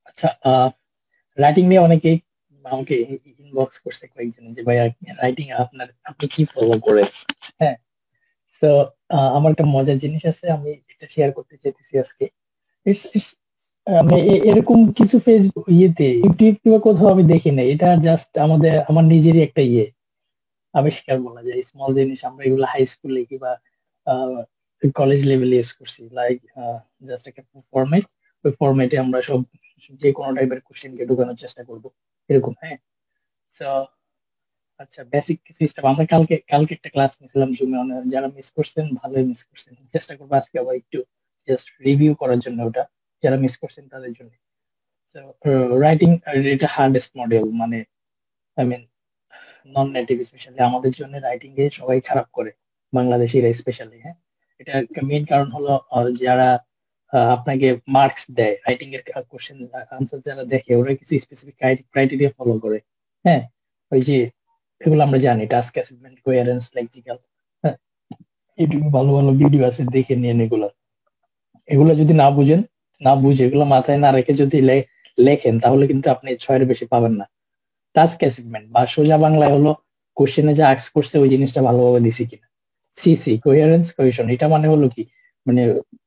আচ্ছা, রাইটিং নিয়ে অনেকেই আমাকে ইনবক্স করছে কয়েকজন যে ভাইয়া রাইটিং আপনি কি ফলো করেন? হ্যাঁ, তো আমার একটা মজার জিনিস আছে, আমি এটা শেয়ার করতে চাইতেছি আজকে। It's- it's, আমি এরকম কিছু ফেসবুক ইউটিউব কিংবা কোথাও আমি দেখি না, এটা জাস্ট আমার নিজেরই একটা আবিষ্কার বলা যায়। স্মল জিনিস আমরা এগুলো হাই স্কুলে কিংবা কলেজ লেভেলে ইউজ করছি, লাইক জাস্ট একটা ফরম্যাট, ওই ফরম্যাটে আমরা সব যে কোনো টাইপের কোশ্চেন কে ঢোকানোর চেষ্টা করব, এরকম। হ্যাঁ, তো আচ্ছা, বেসিক সিস্টেম আমরা কালকে কালকে একটা ক্লাস নিয়েছিলাম জুমে, যারা মিস করছেন ভালোই মিস করছেন, চেষ্টা করবো আজকে আবার একটু জাস্ট রিভিউ করার জন্য ওটা, যারা মিস করছেন তাদের জন্য। রাইটিং এটা হার্ডেস্ট মডেল, মানে I mean non native specially আমাদের জন্য রাইটিং এ সবাই খারাপ করে, বাংলাদেশিরা স্পেশালি। হ্যাঁ, এটা মেইন কারণ হলো যারা আপনাকে মার্কস দেয় রাইটিং এর কোশ্চেন আনসার, যারা দেখে ওরা কিছু স্পেসিফিক ক্রাইটেরিয়া ফলো করে। হ্যাঁ, ওই যে এগুলো আমরা জানি, টাস্ক অ্যাসাইনমেন্ট, কোয়ারেন্স, লেক্সিক্যাল। হ্যাঁ, ইউটিউবে ভালো ভালো ভিডিও আছে, দেখে নিন এগুলো। এগুলো যদি না বুঝেন, না বুঝে এগুলো মাথায় না রেখে যদি লেখেন, তাহলে কিন্তু আপনি ছয়ের বেশি পাবেন না। টাস্ক অ্যাসাইনমেন্ট বা সোজা বাংলায় হলো কোশ্চেনে যা আস্ক করছে ওই জিনিসটা ভালোভাবে দিছি কিনা। সিসি, কোহেরেন্স কোহেশন, এটা মানে হলো কি, মানে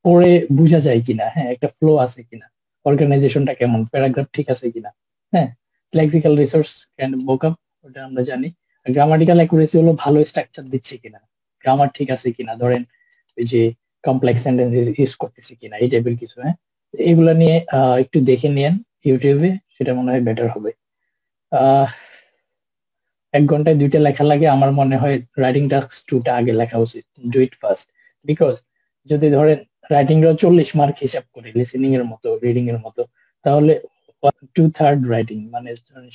পড়ে বোঝা যায় কিনা, হ্যাঁ, একটা ফ্লো আছে কিনা, অর্গানাইজেশনটা কেমন, প্যারাগ্রাফ ঠিক আছে কিনা। হ্যাঁ, লেক্সিক্যাল রিসোর্স এন্ড ভোকাব, ওটা আমরা জানি। গ্রামাটিক্যাল অ্যাকুরেসি হলো ভালো স্ট্রাকচার দিচ্ছে কিনা, গ্রামার ঠিক আছে কিনা, ধরেন ওই যে কমপ্লেক্স সেন্টেন্স ইউজ করতেছি কিনা, এই টাইপের কিছু। হ্যাঁ, এগুলা নিয়ে একটু দেখে নিয়েন ইউটিউবে, সেটা মনে হয় বেটার হবে। আহ 1 ঘন্টায় 2টা লেখা লাগে, আমার মনে হয় রাইটিং টাস্ক 2টা আগে লেখা উচিত। ডু ইট ফার্স্ট, বিকজ যদি ধরেন রাইটিং এর 40 মার্ক হিসাব করি লিসেনিং এর মতো, রিডিং এর মতো, তাহলে 2/3 রাইটিং মানে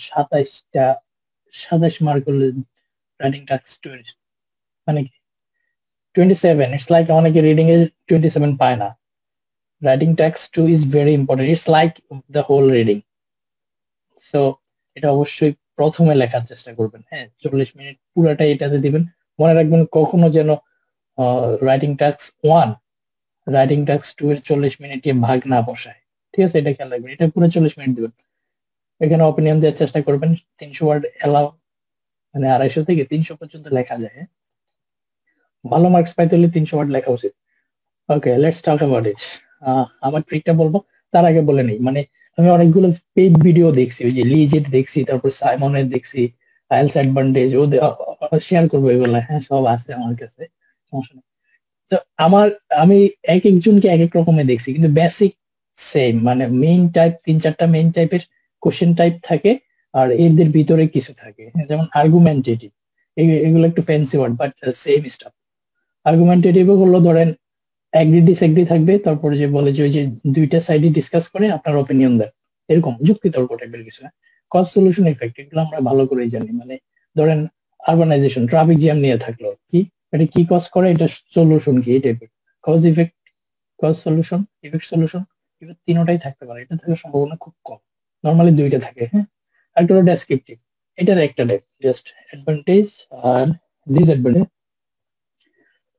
27টা, 27 মার্ক হলে রাইটিং টাস্ক 2 মানে কি 27। ইটস লাইক অনেকে রিডিং এ 27 পায় না। Writing task 2 is very important, it's like the whole reading. So এটা অবশ্যই প্রথমে লেখার চেষ্টা করবেন। হ্যাঁ, 40 মিনিট পুরাটাই এটাতে দিবেন। মনে রাখবেন কখনো যেন রাইটিং টাস্ক 1 রাইটিং টাস্ক 2 এর 40 মিনিটে ভাগ না বসায়। ঠিক আছে, এটা খেয়াল রাখবেন, এটা পুরো 40 মিনিট দিবেন। এখানে অপিনিয়ন দেওয়ার চেষ্টা করবেন, 300 ওয়ার্ড এলাও, মানে 250 থেকে 300 পর্যন্ত লেখা যায়। হ্যাঁ? ভালো মার্কস পাইতে হলে 300 ওয়ার্ড লেখা উচিত। ওকে, লেটস টক অ্যাবাউট ইট। আমার ট্রিকটা বলবো, তার আগে বলে নেই, মানে আমি অনেকগুলো পেইড ভিডিও দেখছি, ওই যে লিজেট দেখছি, তারপর সাইমনের দেখছি, আইএলস অ্যাডভান্টেজ, ও শেয়ার করবো এগুলো। হ্যাঁ, সব আছে আমার কাছে, সমস্যা নেই। তো আমার আমি এক একজনকে এক এক রকমের দেখছি, কিন্তু বেসিক সেম, মানে মেইন টাইপ 3-4টা মেইন টাইপের কোশ্চেন টাইপ থাকে, আর এদের ভিতরে কিছু থাকে। হ্যাঁ, যেমন আর্গুমেন্টেটিভ, এগুলো একটু fancy word, but same stuff. Argumentative হলো ধরেন এগ্রি ডিসএগ্রি থাকবে, তারপরে যে বলে যে ওই যে দুইটা সাইডে ডিসকাস করে আপনার অপিনিয়ন দেন, এরকম যুক্তি তর্ক টাইপের কিছু। কজ সলিউশন ইফেক্ট, এগুলো আমরা ভালো করেই জানি। মানে ধরেন আরবানাইজেশন, ট্রাফিক জ্যাম নিয়ে থাকলো, কি এটা কি কজ করে, এটা সলিউশন কি, এই টাইপের। Cause effect, cause solution, effect solution, এগুলো তিনটাই থাকতে পারে, এটা থাকার সম্ভাবনা খুব কম। নর্মালি দুইটা থাকে। হ্যাঁ, আর একটা ডেসক্রিপটিভ, এটার একটা টাইপ, জাস্ট অ্যাডভান্টেজ আর ডিসঅ্যাডভান্টেজ।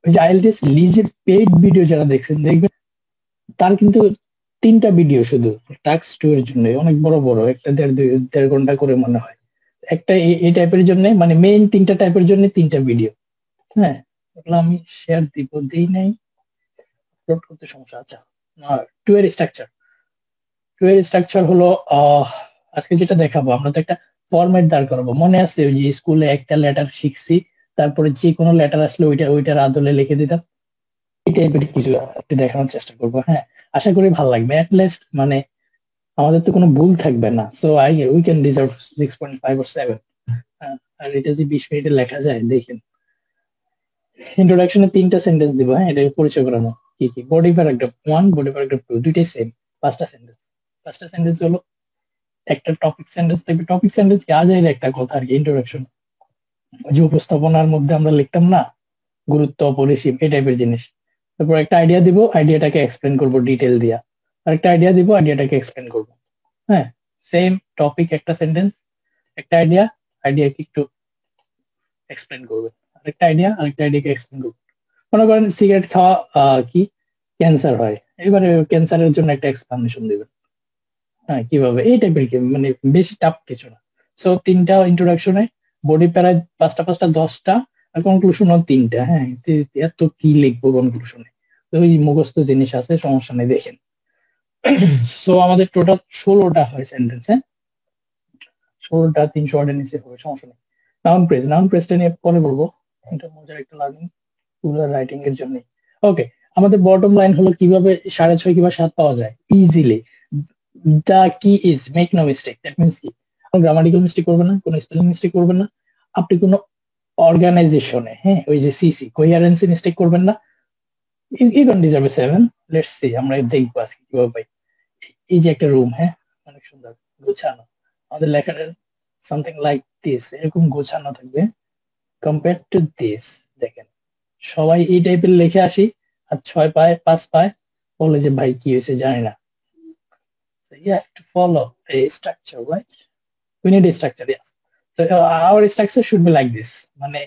ওই যে আইএলটিএস লিজের পেইড ভিডিও যারা দেখছেন দেখবেন, তার কিন্তু 3টা ভিডিও শুধু টাস্ক 2 এর জন্য, অনেক বড় বড়, একটা 1.5 ঘন্টা করে মনে হয় একটা, এই টাইপের জন্য, মানে মেইন 3টা টাইপের জন্য 3টা ভিডিও। হ্যাঁ, এগুলো আমি শেয়ার দিব, দেই নাই, আপলোড করতে সমস্যা। আচ্ছা, 2 এর স্ট্রাকচার, 2 এর স্ট্রাকচার হলো আজকে যেটা দেখাবো, আমরা তো একটা ফরম্যাট দাঁড় করাবো। মনে আছে ওই যে স্কুলে একটা লেটার শিখছি, তারপরে যে কোনো লেটার আসলে ওইটার আদলে লিখে দিতাম, এই টাইপের কিছু একটু দেখানোর চেষ্টা করবো। হ্যাঁ, আশা করি ভালো লাগবে। লিস্ট মানে আমাদের তো কোনো ভুল থাকবে না, so we can deserve 6.5 or 7। আর এটা যে 20 মিনিটে লেখা যায়, দেখেন। ইন্ট্রোডাকশনে 3টা সেন্টেন্স দিব। হ্যাঁ, এটা পরিচয় করানো। কি কি, বডি প্যারাগ্রাফ 1, বডি প্যারাগ্রাফ 2, দুইটাই সেম। 5টা সেন্টেন্স। 5টা সেন্টেন্স হলো একটা টপিক সেন্টেন্স থাকবে, টপিক সেন্টেন্স কি আজাইর একটা কথা আর কি, ইন্ট্রোডাকশন। ওই যে উপস্থাপনার মধ্যে আমরা লিখতাম না, গুরুত্ব, পরিসীম, এই টাইপের জিনিস। তারপর একটা আইডিয়া দিব, আইডিয়াটাকে এক্সপ্লেন করব ডিটেল দিয়া। আর একটা আইডিয়া দিব, আইডিয়াটাকে এক্সপ্লেন করব। হ্যাঁ, সেম টপিক, একটা সেন্টেন্স, একটা আইডিয়া, আইডিয়াকে একটু এক্সপ্লেন করবেন, আরেকটা আইডিয়া, আরেকটা আইডিয়াকে এক্সপ্লেন করবেন। মনে করেন সিগারেট খাওয়া কি ক্যান্সার হয়, এবারে ক্যান্সারের জন্য একটা এক্সপ্লানেশন দিবেন। হ্যাঁ, কিভাবে, এই টাইপের কি, মানে বেশি টাফ কিছু না। সো তিনটা ইন্ট্রোডাকশনে, বডি প্যারায় পাঁচটা পাঁচটা 10টা, আর কনক্লুশনও তিনটা। হ্যাঁ, এত কি লিখবো কনক্লুশনে, তো ওই মুখস্থ জিনিস আছে, সমস্যা নেই, দেখেন। সো আমাদের টোটাল 16টা হয় সেন্টেন্স। হ্যাঁ, 16টা 300 ওয়ার্ডের নিচে হবে, সমস্যা নেই। নাউন প্রেসটা নিয়ে পরে বলবো, এটা মজার একটা লার্নিং টুল রাইটিং এর জন্য। ওকে, আমাদের বটম লাইন হলো কিভাবে 6.5 কিংবা 7 পাওয়া যায় easily. The key is make no mistake. That means কি, গ্রামাটিক্যাল মিস্টেক করবেন না, কোনো স্পেলিং মিস্টেক করবেন না, আপনি কোনো অর্গানাইজেশনে, হ্যাঁ, ওই যে সিসি কোহিয়ারেন্সি মিস্টেক করবেন না। You don't deserve a 7। Let's see, আমরা দেখবো আজকে কিভাবে পাই। এই যে একটা রুম, হ্যাঁ, অনেক সুন্দর গোছানো, আমাদের লেখাটা সামথিং লাইক দিস, এরকম গোছানো থাকবে কম্পেয়ার টু দিস। দেখেন, সবাই এই টাইপের লিখে আসি, আর 6 পায় 5 পায়, বলে যে ভাই কি হয়েছে জানি না। So you have to follow a structure, right? We need a structure, yes. So our structure should be like this. মানে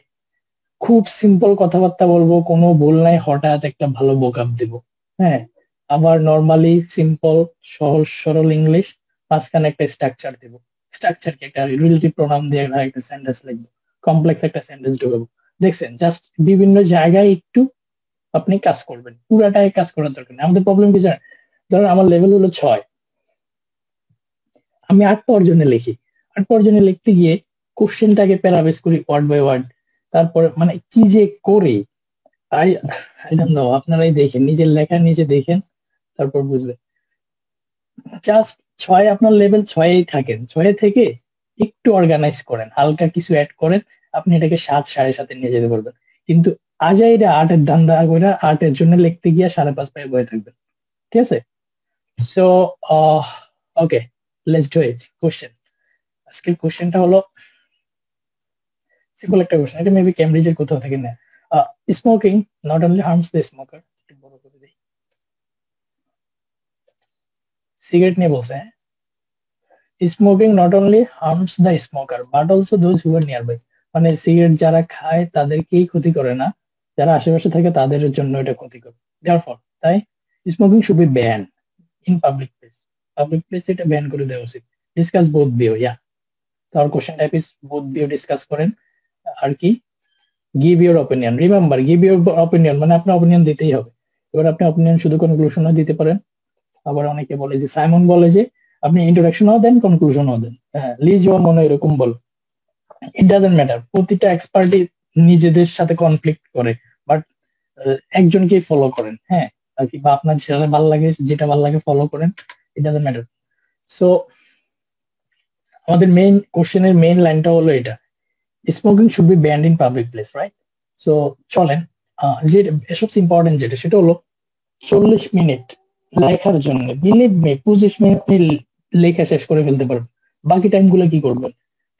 খুব সিম্পল কথাবার্তা বলবো, কোনো ভুল নাই, হঠাৎ একটা ভালো বোকাপ দেব। হ্যাঁ, আবার নর্মালি সিম্পল সহজ সরল ইংলিশ, মাঝখানে একটা স্ট্রাকচার দেব। স্ট্রাকচার কি, একটা রিলেটিভ প্রোনাউন দিয়ে একটা সেন্টেন্স লিখবো, কমপ্লেক্স একটা সেন্টেন্স ঢুকাবো। দেখছেন, জাস্ট বিভিন্ন জায়গায় একটু আপনি কাজ করবেন, পুরাটাই কাজ করার দরকার নেই। আমাদের প্রবলেম কি জানেন, ধরেন আমার লেভেল হলো 6, আমি 8 পাওয়ার জন্য লিখি। 8 পাওয়ার জন্য লিখতে গিয়ে কোশ্চেনটাকে প্যারাবেস করি ওয়ার্ড বাই ওয়ার্ড, তারপর মানে কি যে করি, আই আই ডোন্ট নো। আপনারাই দেখেন, নিজের লেখা নিজে দেখেন, তারপর বুঝবেন। জাস্ট 6, আপনার লেভেল 6-এই থাকেন, 6 থেকে একটু অর্গানাইজ করেন, হালকা কিছু অ্যাড করেন, আপনি এটাকে 7, 7.5 নিয়ে যেতে পারবেন। কিন্তু আজাইরা 8-এর ধান্দা করে 8-এর জন্য লিখতে গিয়ে 5.5 পায়ে বয়ে থাকবেন। ঠিক আছে? So okay, let's do it. Question, আজকের কোশ্চেনটা হলো সিম্পল একটা কোশ্চেন, এটা মেবি ক্যামব্রিজের কোথাও থেকে নেয়। Smoking not only harms the smoker, বড় করে দিই, সিগারেট নিয়ে বলছে, হ্যাঁ, smoking not only harms the smoker but also those who are nearby. মানে সিগারেট যারা খায় তাদেরকেই ক্ষতি করে না, যারা আশেপাশে থাকে তাদের জন্য এটা ক্ষতিকর। দেয়ারফর, তাই smoking should be ban in public place. Public প্লেসে এটা ব্যান করে দেওয়া উচিত। Discuss both view, yeah. তো আর question type is both view discuss করেন। আর কি, give your opinion. Remember, give your opinion মানে আপনার অপিনিয়ন দিতেই হবে। এবার আপনি অপিনিয়ন শুধু কনক্লুশনও দিতে পারেন। আবার অনেকে বলে যে, সাইমন বলে যে আপনি ইন্ট্রোডাকশনও দেন, কনক্লুশনও দেন। হ্যাঁ, লিজ ওর মনে এরকম বল। ইট ডাজন্ট ম্যাটার, প্রতিটা এক্সপার্টই নিজেদের সাথে কনফ্লিক্ট করে, বাট একজনকেই ফলো করেন। হ্যাঁ, আর কি, বা আপনার যেটা ভালো লাগে, যেটা ভালো লাগে ফলো করেন, ইট ডাজন্ট ম্যাটার। সো আমাদের মেইন কোশ্চেনের মেইন লাইনটা হলো এটা, smoking should B band in public place, right? So চলেন, যে সবচেয়ে ইম্পর্টেন্ট যেটা, সেটা হলো 40 মিনিট লেখার জন্য, বিলিভ মি 25 মিনিট আপনি লেখা শেষ করে ফেলতে পারবেন। বাকি টাইম গুলো কি করবেন?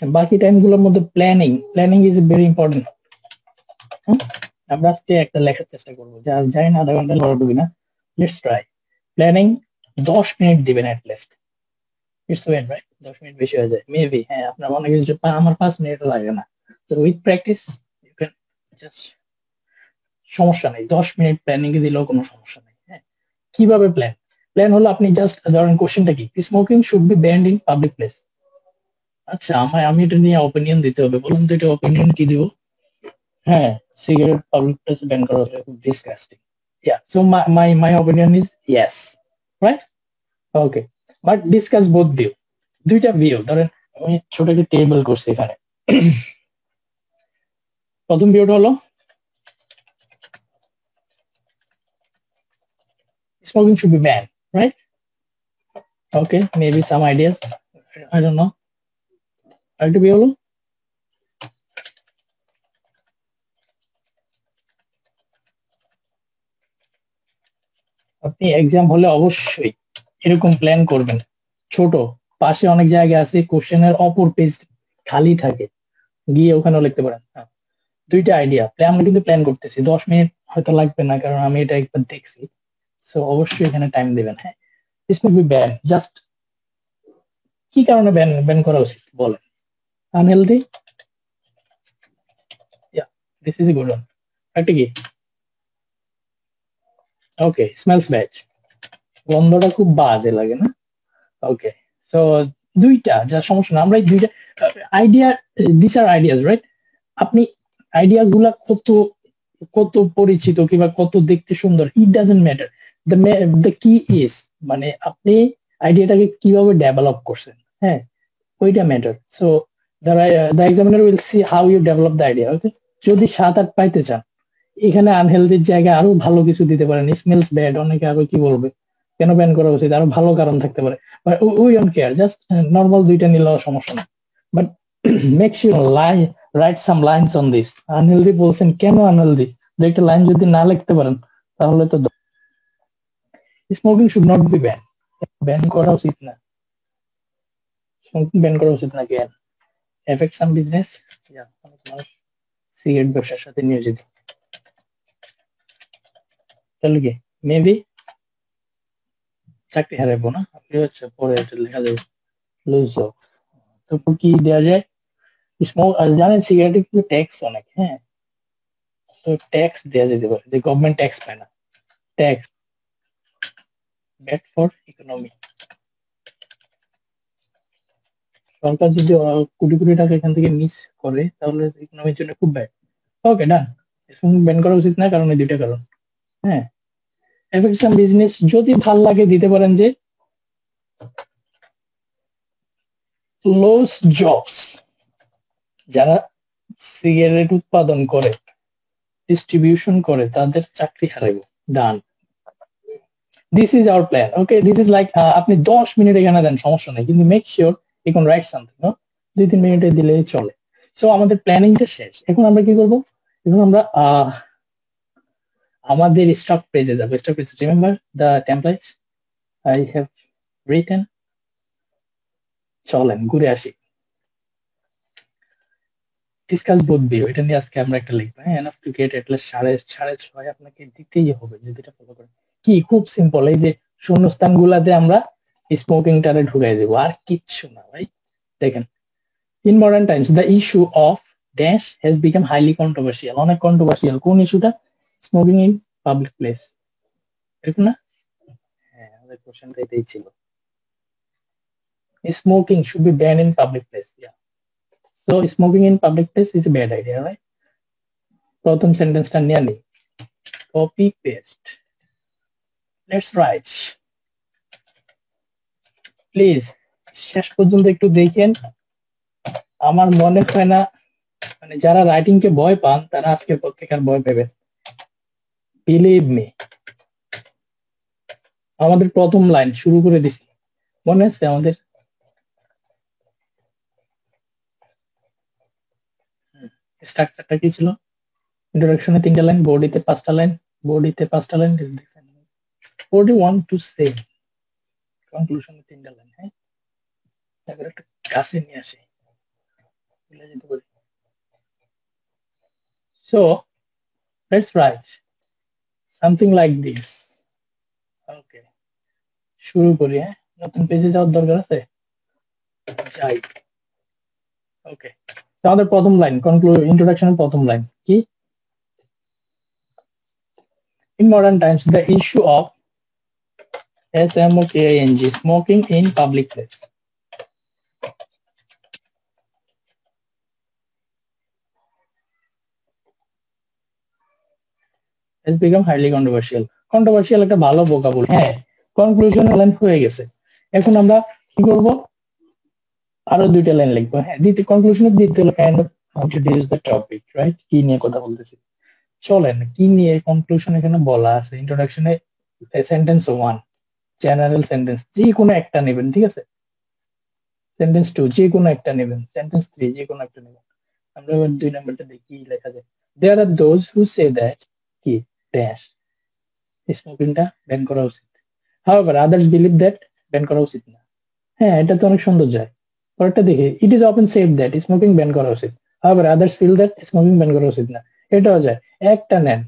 বাকি টাইম গুলোর মধ্যে planning, planning is very important. আমরা আজকে একটা লেখার চেষ্টা করবো, যা জানি না আধা ঘন্টা লড়া না, লেটস ট্রাই। প্ল্যানিং 10 মিনিট দিবেন at least. It's when, right? 10 minute বেশি হয়ে যায় মেবি, হ্যাঁ, আপনার মনে কিছু, আমার 5 মিনিট লাগে না। তো with practice you can just, সমস্যা নেই, 10 মিনিট প্ল্যানিং এ দিলেও কোনো সমস্যা নেই। হ্যাঁ, কিভাবে প্ল্যান? প্ল্যান হলো আপনি জাস্ট ধরেন কোশ্চেনটা কি, smoking should B band in public place. আচ্ছা, আমি এটা নিয়ে অপিনিয়ন দিতে হবে, বলুন তো এটা অপিনিয়ন কি দিব? হ্যাঁ, সিগারেট পাবলিক প্লেসে ব্যান করা হলে খুব disgusting. Yeah, so my opinion is yes, right? Okay, but discuss both view, দুইটা ভিউ। ধরেন আমি ছোট একটা টেবিল করছি এখানে। প্রথম ভিউটা হলো smoking should be banned, right? Okay, maybe some ideas, I don't know. আরেকটা ভিউ হলো আপনি এক্সাম হলে অবশ্যই এরকম প্ল্যান করবেন, ছোট, পাশে অনেক জায়গা আছে, কোশ্চেনের অপর পেজ খালি থাকে, গিয়ে ওখানেও লিখতে পারেন। হ্যাঁ, দুইটা আইডিয়া আমরা কিন্তু প্ল্যান করতেছি, 10 মিনিট হয়তো লাগবে না, কারণ আমি এটা একবার দেখছি। সো অবশ্যই এখানে টাইম দিবেন। হ্যাঁ, this will be ban, just কি কারণে ব্যান ব্যান করা উচিত বলেন? Unhealthy, yeah, this is a good one. একটা কি, ওকে, স্মেলস ব্যাড, গন্ধটা খুব বাজে লাগে না? ওকে, সো দুইটা যা সমস্যা না, আমরা এই দুইটা idea, this are ideas, right? আপনি আইডিয়া গুলা কত কত পরিচিত কিংবা কত দেখতে সুন্দর, it doesn't matter. The key is, মানে আপনি আইডিয়াটাকে কিভাবে ডেভেলপ করছেন, হ্যাঁ, ওইটা matter. So the examiner will see how you develop the idea. Okay, যদি 7-8 পাইতে চান, এখানে আনহেলদির জায়গায় আরো ভালো কিছু দিতে পারেন। স্মেলস ব্যাড, অনেকে আরো কি বলবে, কেন ব্যান করা উচিত, আরো ভালো কারণ থাকতে পারে। We don't care, just normal দুইটা নিলেও সমস্যা না। But make sure write some lines on this. Unhealthy বলছেন, কেন আনহেলদি, দু একটা লাইন যদি না লিখতে পারেন তাহলে তো। Smoking should not be ban, ban করা উচিত না, স্মোকিং ব্যান করা উচিত না। কেন এফেক্ট সাম বিজনেস, অনেক মানুষ সিগারেট ব্যবসার সাথে নিয়োজিত, তাহলে কি মেবি চাকরি হারাবো না? আপনি হচ্ছে পরে এটা লেখা যাবে লুজ জব। তারপর কি দেওয়া যায়? স্মোক, আর জানেন সিগারেটে কিন্তু ট্যাক্স অনেক, হ্যাঁ, তো ট্যাক্স দেওয়া যেতে পারে, যে গভর্নমেন্ট ট্যাক্স পায় না, ট্যাক্স ব্যাড ফর ইকোনমি। সরকার যদি কোটি কোটি টাকা এখান থেকে মিস করে তাহলে ইকোনমির জন্য খুব ব্যাড। ওকে, ডান, স্মোকিং ব্যান করা উচিত না, কারণ এই দুইটা কারণ। হ্যাঁ, এফেক্ট সাম বিজনেস যদি ভাল লাগে দিতে পারেন যে লস জবস, যারা সিগারেট উৎপাদন করে ডিস্ট্রিবিউশন করে তাদের চাকরি হারাইবো। Done, this is our plan. Okay, this is like, আপনি 10 মিনিট এখানে দেন, সমস্যা নেই, কিন্তু make sure you can write something, 2-3 মিনিটে দিলে চলে। সো আমাদের প্ল্যানিংটা শেষ, এখন আমরা কি করব? এখন আমরা আমাদের স্টক পেজে যাবো। Stock page, remember the templates I have written. চলেন ঘুরে আসি। ডিসকাস বোথ ভিউ, এটা নিয়ে আজকে আমরা একটা লিখবো। হ্যাঁ, enough to get at least 6.5 আপনাকে দিতেই হবে যদি এটা ফলো করেন। কি খুব সিম্পল, এই যে শূন্যস্থান গুলাতে আমরা স্মোকিংটারে ঢুকাই দেবো, আর কিচ্ছু না ভাই। দেখেন, in modern Times the issue of dash has become highly controversial. অনেক কন্ট্রোভার্সিয়াল। কোন ইস্যুটা? স্মোকিং ইন পাবলিক প্লেস, এরকম না? হ্যাঁ, আমাদের কোশ্চেনটা এটাই ছিল, smoking should be ban in public place. So smoking in public place is a bad idea, right? প্রথম সেন্টেন্সটা নিয়ে নিই, copy paste, let's write. Please শেষ পর্যন্ত একটু দেখেন। আমার মনে হয় না, মানে যারা রাইটিং কে ভয় পান তারা আজকের পর থেকে আর ভয় পাবেন, বিলিভ মি। আমাদের প্রথম লাইন শুরু করে দিছি, মনে আছে আমাদের? স্ট্রাকচারটা কি ছিল? ইন্ট্রোডাকশনে 3টা লাইন, বডিতে 5টা লাইন, বডিতে 5টা লাইন, বডি 1 টু সে, কনক্লুশনে 3টা লাইন। হ্যাঁ, তারপর একটা কাছে নিয়ে আসে, ভুলে যেতে পারি। So let's write something like this. Okay, শুরু করি। হ্যাঁ, নতুন পেজে যাওয়ার দরকার আছে, যাই। ওকে, আমাদের প্রথম লাইন, ইন্ট্রোডাকশনের প্রথম লাইন কি? In modern times, the issue of SMOKING, smoking in public place, has become highly controversial. Controversial একটা ভালো vocabulary। হ্যাঁ, কনক্লুশন লাইন হয়ে গেছে। এখন আমরা কি করব? আরো 2টা লাইন লিখবো। হ্যাঁ, কনক্লুশনের দিতে হলো kind of introduce the topic, right? কি নিয়ে কথা বলতেছি, চলেন কি নিয়ে কনক্লুশন এখানে বলা আছে। ইন্ট্রোডাকশনে সেন্টেন্স 1 জেনারেল সেন্টেন্স, যে কোনো একটা নেবেন, ঠিক আছে? সেন্টেন্স 2 যে কোনো একটা নেবেন, সেন্টেন্স 3 যে কোনো একটা নেবেন। আমরা এবার 2 নাম্বারটা দেখি লেখা যায়। There are those who say that কি ড্যাশ স্মোকিংটা ব্যান করা উচিত, however others believe that ban করা উচিত না। হ্যাঁ, এটা তো অনেক সুন্দর যায়। পরেরটা দেখি, it is often said that smoking ban করা উচিত, however others feel that smoking ban করা উচিত না। এটাও যায়। একটা নেন,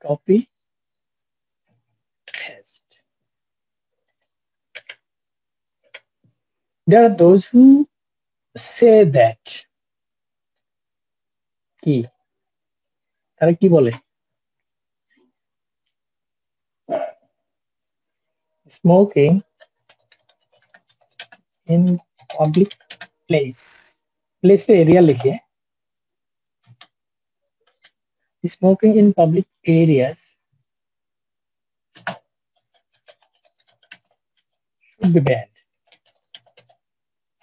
copy paste. There are those who say that কি, তারা কি বলে? স্মোকিং ইন পাবলিক প্লেস, প্লেসে এরিয়া লিখে smoking in public areas should be banned.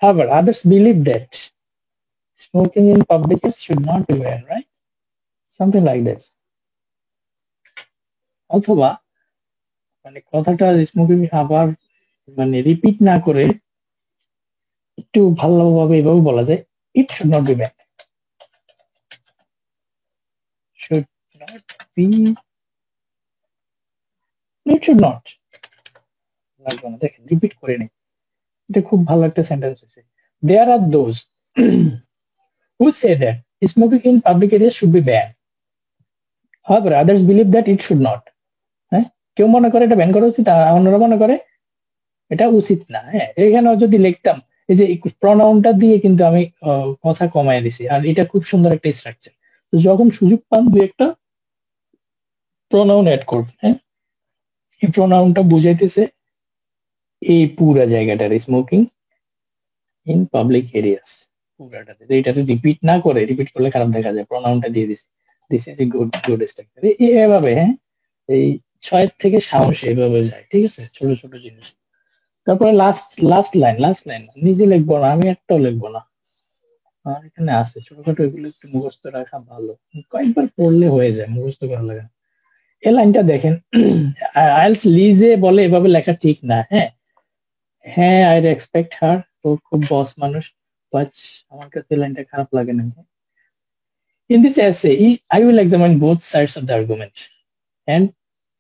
However, others believe that smoking in public areas should not be banned, right? Something like that. অথবা মানে কথাটা smoking আবার মানে রিপিট না করে একটু ভালোভাবে এভাবে বলা যায়, it should not be ban, should not be, it should not, লাগবে না। দেখেন রিপিট করে নেই, এটা খুব ভালো একটা সেন্টেন্স হয়েছে। There are those who say that smoking in public area should be ban, however others believe that it should not. হ্যাঁ, কেউ মনে করে এটা ব্যান করা উচিত, আর অন্যরা মনে করে এটা উচিত না। হ্যাঁ, এখানে যদি লিখতাম এই যে প্রনাউনটা দিয়ে কিন্তু আমি কথা কমায় দিছি, আর এটা খুব সুন্দর একটা স্ট্রাকচার। তো যখন সুযোগ পান দুই একটা প্রনাউন অ্যাড করবেন। হ্যাঁ, এই প্রনাউনটা বুঝাইতেছে এই পুরা জায়গাটার স্মোকিং ইন পাবলিক এরিয়াস পুরাটাতে। এটা যদি রিপিট না করে, রিপিট করলে খারাপ দেখা যায়, প্রনাউনটা দিয়ে দিছি, this is a good good structure. এভাবে হ্যাঁ, এই 6 থেকে সাহস এভাবে যায়। ঠিক আছে, ছোট ছোট জিনিস। তারপরে লাস্ট লাইন নিজে লিখবো না, আমি একটাও লিখবো না, আর এখানে আছে ছোটখাটো, এগুলো একটু মুখস্থ রাখা ভালো, কয়েকবার পড়লে হয়ে যায়, মুখস্থ করা লাগে না। এই লাইনটা দেখেন, আইএলস লিজে বলে এভাবে লেখা ঠিক না। হ্যাঁ হ্যাঁ, আই রেসপেক্ট হার, তো খুব বস মানুষ, বাট আমার কাছে লাইনটা খারাপ লাগে না। In this essay, I will examine both sides of the argument and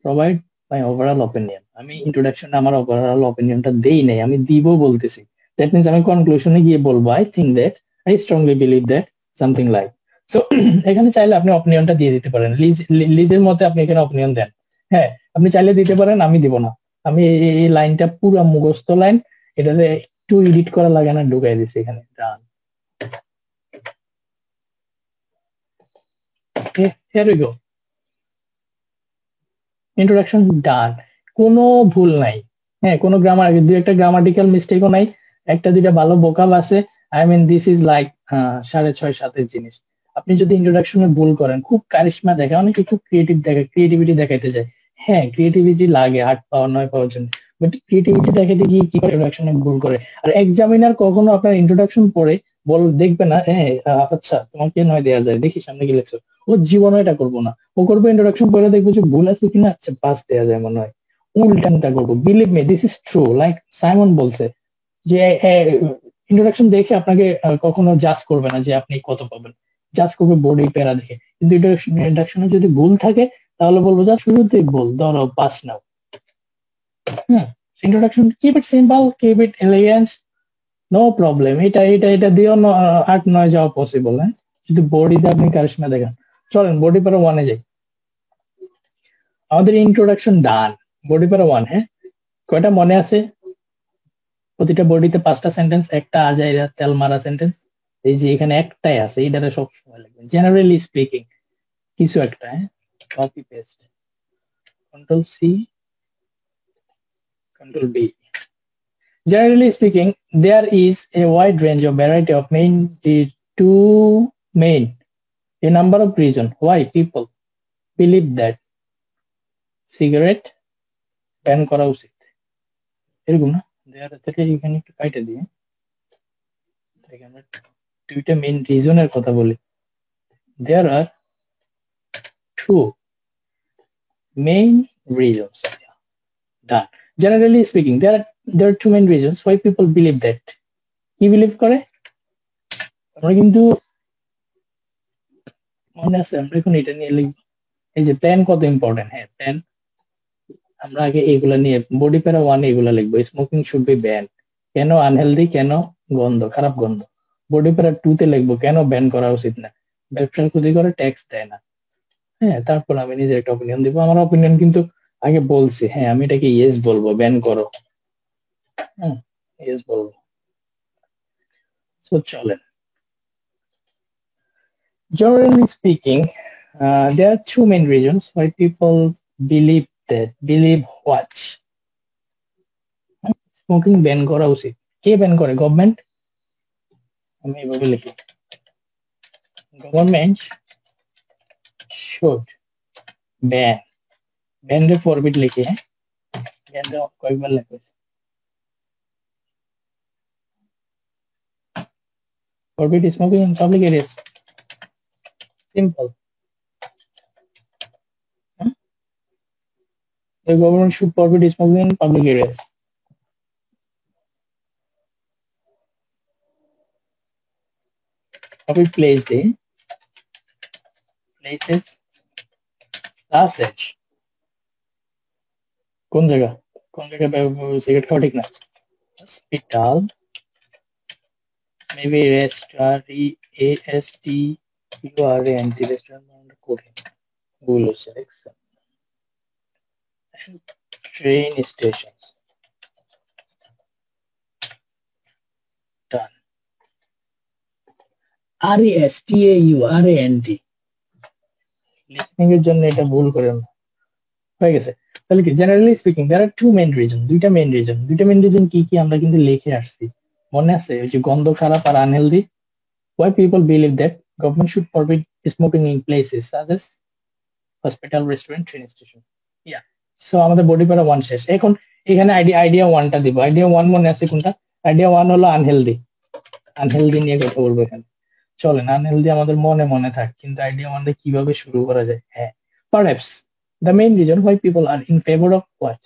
provide my overall opinion. আমি ইন্ট্রোডাকশনে আমার ওভারঅল অপিনিয়নটা দেই নাই, আমি দিব বলতেছি। দ্যাট মিন্স আমি কনক্লুশনে গিয়ে বলবো I think that, I strongly believe that, something like. So এখানে চাইলে আপনি অপিনিয়নটা দিয়ে দিতে পারেন, লিজের মতে আপনি এখানে অপিনিয়ন দেন। হ্যাঁ, আপনি চাইলে দিতে পারেন, আমি দিব না। আমি এই লাইনটা পুরো মুখস্থ লাইন, এটাতে একটু এডিট করা লাগে না, ঢুকাই দিছি এখানে। ডান, here we go. ইন্ট্রোডাকশন ডান, কোনো ভুল নাই। হ্যাঁ, কোনো গ্রামার, দুই একটা গ্রামাটিক্যাল মিস্টেকও নাই, একটা দুইটা ভালো ভোকাব আছে। I mean this is like 6.5-7 জিনিস। আপনি যদি ইন্ট্রোডাকশনে ভুল করেন, খুব কারিশমা দেখে, অনেকে খুব ক্রিয়েটিভিটি দেখাইতে যায়। হ্যাঁ, ক্রিয়েটিভিটি লাগে 8 পাওয়ার 9 পাওয়ার জন্য, বাট ক্রিয়েটিভিটি দেখাইতে গিয়ে কি করে ইন্ট্রোডাকশনে ভুল করে। আর এক্সামিনার কখনো আপনার ইন্ট্রোডাকশন পড়ে দেখবে না, হ্যাঁ আচ্ছা তোমাকে 9 দেওয়া যায়, দেখি সামনে কি লেখছো। ও জীবনে এটা করবো না, ও করবো ইন্ট্রোডাকশন পড়ে দেখবো যে ভুল আছে কিনা, আচ্ছা 5 দেওয়া যায় মনে হয়, উল্টানটা করবো। Believe me, this is true. Like Simon বলছে যে ইন্ট্রোডাকশন দেখে আপনাকে কখনো জাজ করবে না যে আপনি কত পাবেন, জাজ করবে বডি প্যারা দেখে। কিন্তু ইন্ট্রোডাকশনে যদি ভুল থাকে তাহলে বলবো যা শুরুতেই ভুল, ধরো 5 নাও। হ্যাঁ, introduction keep it simple, keep it elegance, no problem. এটা দিয়েও 8-9 যাওয়া পসিবল। হ্যাঁ, যদি বডিতে আপনি কারিশমা দেখেন। চলেন বডি প্যারা 1-এ যাই। আমাদের ইন্ট্রোডাকশন ডান, বডি প্যারা 1। হ্যাঁ, কয়টা মনে আছে? প্রতিটা বডিতে 5টা সেন্টেন্স, একটা আজাইরা তেল মারা সেন্টেন্স। এই যে এখানে একটাই আছে, এইটারে সব সময় লিখবেন। জেনারেলি স্পিকিং কিছু একটা, হ্যাঁ, copy paste, control C, control B. Generally speaking, there is a wide range of variety of to main a number of reasons why people believe that cigarette ban করা উচিত। এরকম না, এখানে একটু কাইটা দিয়ে আমরা দুইটা মেইন রিজনের কথা বলি। There are 2 main reasons. Done. Generally speaking, there are 2 main reasons why people believe that. কি বিলিভ করে? আমরা কিন্তু মনে আছে, আমরা এখন এটা নিয়ে লিখব। এই যে প্ল্যান কত ইম্পর্টেন্ট। হ্যাঁ, প্ল্যান আমরা আগে এগুলা নিয়ে বডি প্যারা 1 এগুলা লিখবো। স্মোকিং শুড বি ব্যান, কেন আনহেলদি, কেন গন্ধ, খারাপ গন্ধ। বডি প্যারা 2 তে লিখবো কেন ব্যান করা উচিত না, ব্যবসার ক্ষতি করে, ট্যাক্স দেয় না। হ্যাঁ, তারপর আমি নিজে একটা অপিনিয়ন দিব। আমার অপিনিয়ন কিন্তু আগে বলছি, হ্যাঁ আমি এটাকে ইয়েস বলবো, ব্যান করো। হ্যাঁ, ইয়েস বলবো। সো চলেন, generally speaking There are two main reasons why people believe what smoking ban করা উচিত। কে ব্যান করে? গভর্নমেন্ট। আমি এভাবে লিখি, গভর্নমেন্ট শুড ব্যান, ব্যান রে ফরবিট লিখি, হ্যাঁ ব্যান রে কয়েকবার লিখি, forbid smoking in public areas. Simple. The government should forbid smoking in public areas. Public places such as কোন জায়গা সিগারেট খাওয়া ঠিক না? হসপিটাল, maybe restaurant, restaurant করে ভুল হচ্ছে, দেখছেন? And train stations. Done. RESTAURANT listening এর জন্য এটা ভুল করেন না, হয়ে গেছে। তাহলে কি, জেনারেলি স্পিকিং দেয়ার আর দুইটা মেইন রিজন কি কি আমরা কিন্তু লিখে আসছি, মনে আছে? ওই যে গন্ধ খারাপ আর unhealthy. Why people believe that government should forbid smoking in places such as hospital, restaurant, train station. Yeah. So আমাদের বডি পারা ওয়ান শেষ। এখন এখানে আইডিয়া ওয়ানটা দিব। আইডিয়া ওয়ান মনে আছে কোনটা? আইডিয়া ওয়ান হলো আনহেলদি নিয়ে কথা বলবো এখানে। চলেন, আনহেলদি আমাদের মনে মনে থাক, কিন্তু আইডিয়া ওয়ানটা কিভাবে শুরু করা যায়? হ্যাঁ, perhaps the main reason why people are in favor of what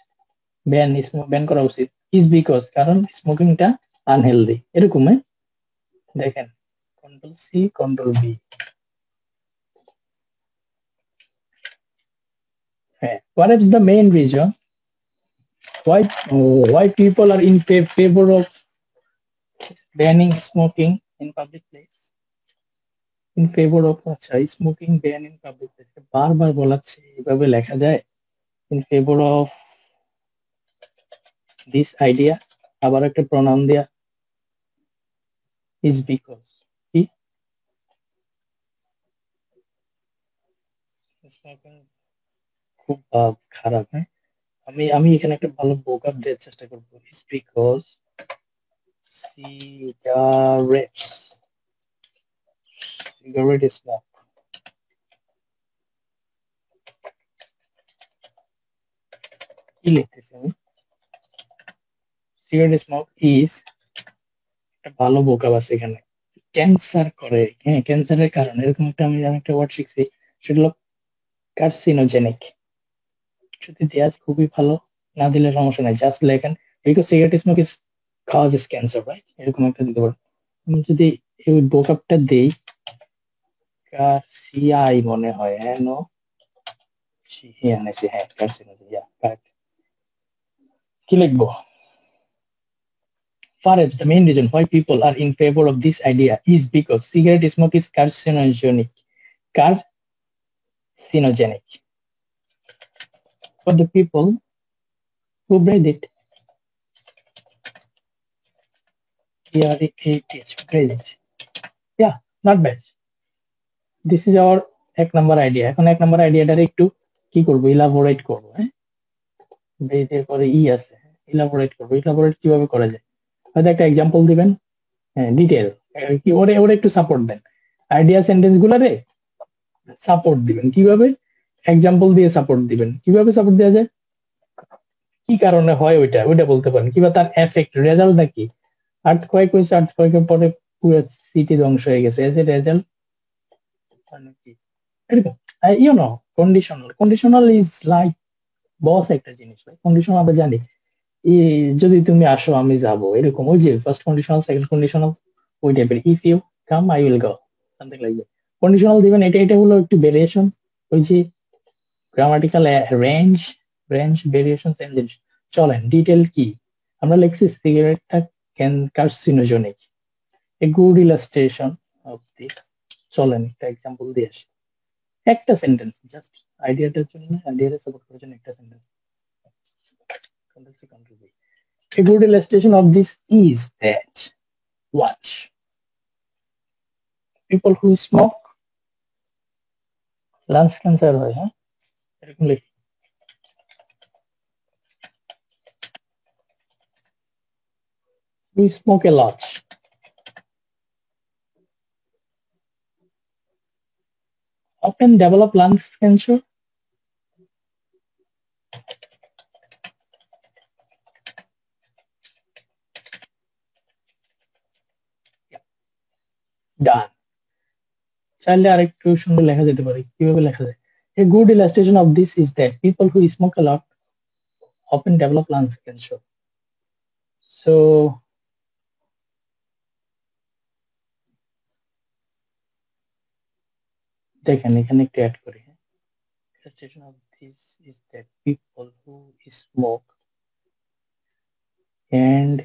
ban করা উচিত is because কারণ স্মোকিংটা আনহেলদি। এরকম দেখেন, কন্ট্রোল সি কন্ট্রোল বি। হ্যাঁ, perhaps the main reason why people are in favor of banning smoking in public place, in favor of smoking ban in public place, বারবার বলাচ্ছে, এভাবে লেখা যায়, in favor of this idea, আবার একটা pronoun দেয়া, is because কি smoking খুব খারাপ। হ্যাঁ, আমি এখানে একটা ভালো ভোকাব দেওয়ার চেষ্টা করবো, is because cigarette smoke কি লিখতেছি আমি? সিগারেট স্মোক ইজ একটা ভালো ভোকাব আছে এখানে, ক্যান্সার করে। হ্যাঁ, ক্যান্সারের কারণ, এরকম একটা আমি একটা ওয়ার্ড শিখছি, সেটা হলো কার্সিনোজেনিক। যদি দেওয়া খুবই ভালো, না দিলে সমস্যা নাই, জাস্ট লেখেন because cigarette smoke is causes cancer, right? এরকম একটা দিতে পারো। আমি যদি এই ভোকাবটা দেই, কার্সিআই মনে হয়, হ্যাঁ নো হ্যাঁ কার্সিনোজেন, কারেক্ট। কি লিখবো? Perhaps the main reason why people are in favor of this idea is because cigarette smoke is carcinogenic. For the people who breathe it. Breathe it. Yeah, not bad. This is our এক নম্বর idea. এখন এক নম্বর আইডিয়াটারে একটু কি করবো, elaborate করবো। হ্যাঁ, breadth এর পরে আছে, ইলাবোরেট করবো। ইলাবোরেট কিভাবে করা যায়? হয়তো একটা এক্সাম্পল দিবেন, হ্যাঁ ডিটেল কি, ওরে একটু সাপোর্ট দেন। আইডিয়া সেন্টেন্স গুলারে সাপোর্ট দিবেন কিভাবে? এক্সাম্পল দিয়ে সাপোর্ট দিবেন। কিভাবে সাপোর্ট দেওয়া যায়? কি কারণে হয় ওইটা বলতে পারেন, কিংবা তার এফেক্ট, রেজাল্ট নাকি? আর্থকোয়েক হয়েছে, আর্থকোয়েকের পরে পুরো সিটি ধ্বংস হয়ে গেছে, এজ এ রেজাল্ট কি এরকম। কন্ডিশনাল ইজ লাইক বস একটা জিনিস। কন্ডিশনাল আমরা জানি, যদি তুমি আসো আমি যাবো, এরকম। ওই যে ফার্স্ট কন্ডিশনাল, সেকেন্ড কন্ডিশনাল, ওই টাইপের। If you come I will go, something like that. Conditional দিবেন, এটা হলো একটু ভেরিয়েশন, ওই যে গ্রামাটিক্যাল রেঞ্জ ভেরিয়েশন, সেম জিনিস। চলেন, ডিটেল কি আমরা লিখছি, সিগারেটটা carcinogenic. A good illustration of this. চলেন একটা এক্সাম্পল দিয়ে আসি, একটা সেন্টেন্স, জাস্ট আইডিয়াটার জন্য, আইডিয়াটা সাপোর্ট করার জন্য একটা sentence. A good illustration of this is that watch people who smoke lungs cancer হয়, হ্যাঁ এরকম লিখি। We smoke a lot. Often develop lungs cancer. Done. চাইলে আরেকটু সুন্দর লেখা যেতে পারে, কিভাবে লেখা যায়? A good illustration of this is that people who smoke a lot often develop lungs cancer. So দেখেন এখানে একটু অ্যাড করি। Illustration of this is that people who smoke and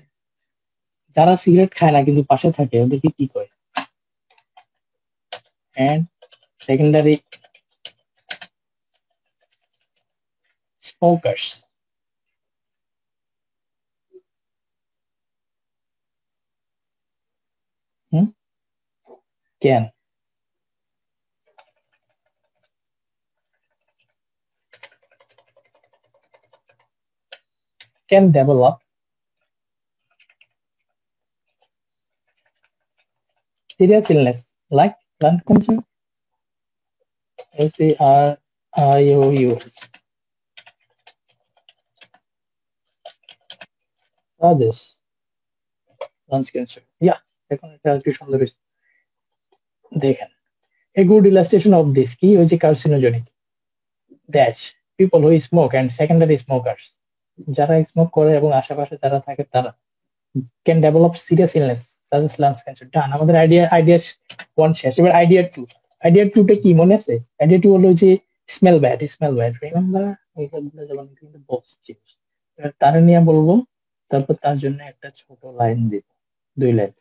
যারা সিগারেট খায় না কিন্তু পাশে থাকে ওদেরকে কি কয়? And secondary smokers. Can develop serious illness like lung cancer. SARIOU. Causes lung cancer. Yeah, এখন এটা একটু সুন্দর হয়েছে। দেখেন a good illustration of this কি ওই যে carcinogenic that people who smoke and secondary smokers যারা স্মোক করে এবং আশেপাশে যারা থাকে তারা can develop serious illness such as lung cancer. ডান, আমাদের আইডিয়া 1 শেষ। এবার আইডিয়া 2 টা কি মনে আছে? আইডিয়া 2 হলো যে স্মেল ব্যাড রিমেম্বার এইগুলো যেমন কিন্তু বক্স জিনিস। এবার তারা নিয়ে বলবো, তারপর তার জন্য একটা ছোট লাইন দিব, 2 লাইন।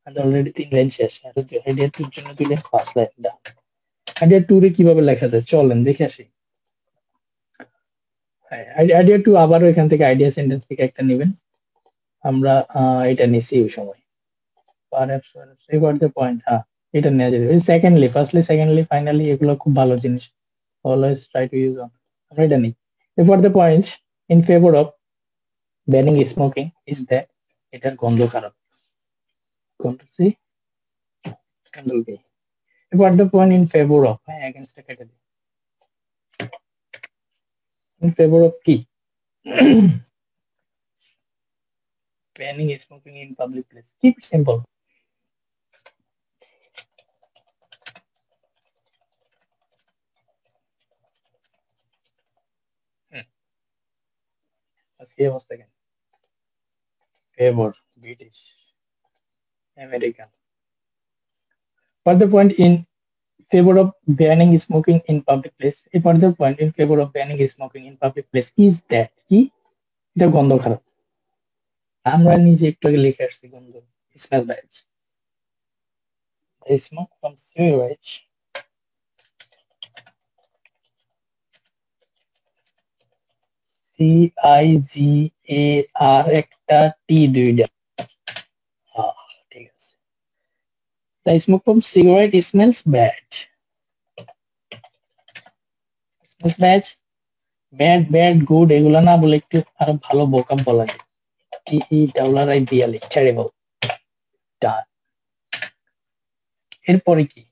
আর অলরেডি 3 লাইন শেষ। আর আইডিয়া 2 এর জন্য 2 লাইন, 5 লাইন। ডান, আইডিয়া 2 রে কিভাবে লেখা যায় চলেন দেখে আসি। আইডিয়া 2 আবারও এখান থেকে আইডিয়া সেন্টেন্স থেকে একটা নেবেন। আমরা এটা নিছি ওই সময়। Perhaps you got the point. হ্যাঁ, এটা নেওয়া যাবে। সেকেন্ডলি, ফার্স্টলি, সেকেন্ডলি, ফাইনালি এগুলো খুব ভালো জিনিস। Always try to use on. আমরা এটা নিই। For the point in favor of banning smoking is that এটার গন্ধ খারাপ। C candle B. For the point in favor of, হ্যাঁ এগেইনস্ট কেটে দিই। In favor of কি? Banning smoking in public place. Keep it simple. আজকে অবস্থা কেন? Favor, British, American. For the point in favor of banning smoking in public place, a further point in favor of banning smoking in public place is that কি এটা গন্ধ খারাপ। আমরা নিজে একটু আগে লিখে আসছি গন্ধ, smell bad. The smoke from sewage CIGAR একটা টি দুইটা। ঠিক আছে। The smoke from cigarette smells bad. Smells bad, bad, good এগুলো না বলে একটু আরো ভালো ভোকাব বলা যায়। TERRIBLE, terrible. Done. এরপরে কি?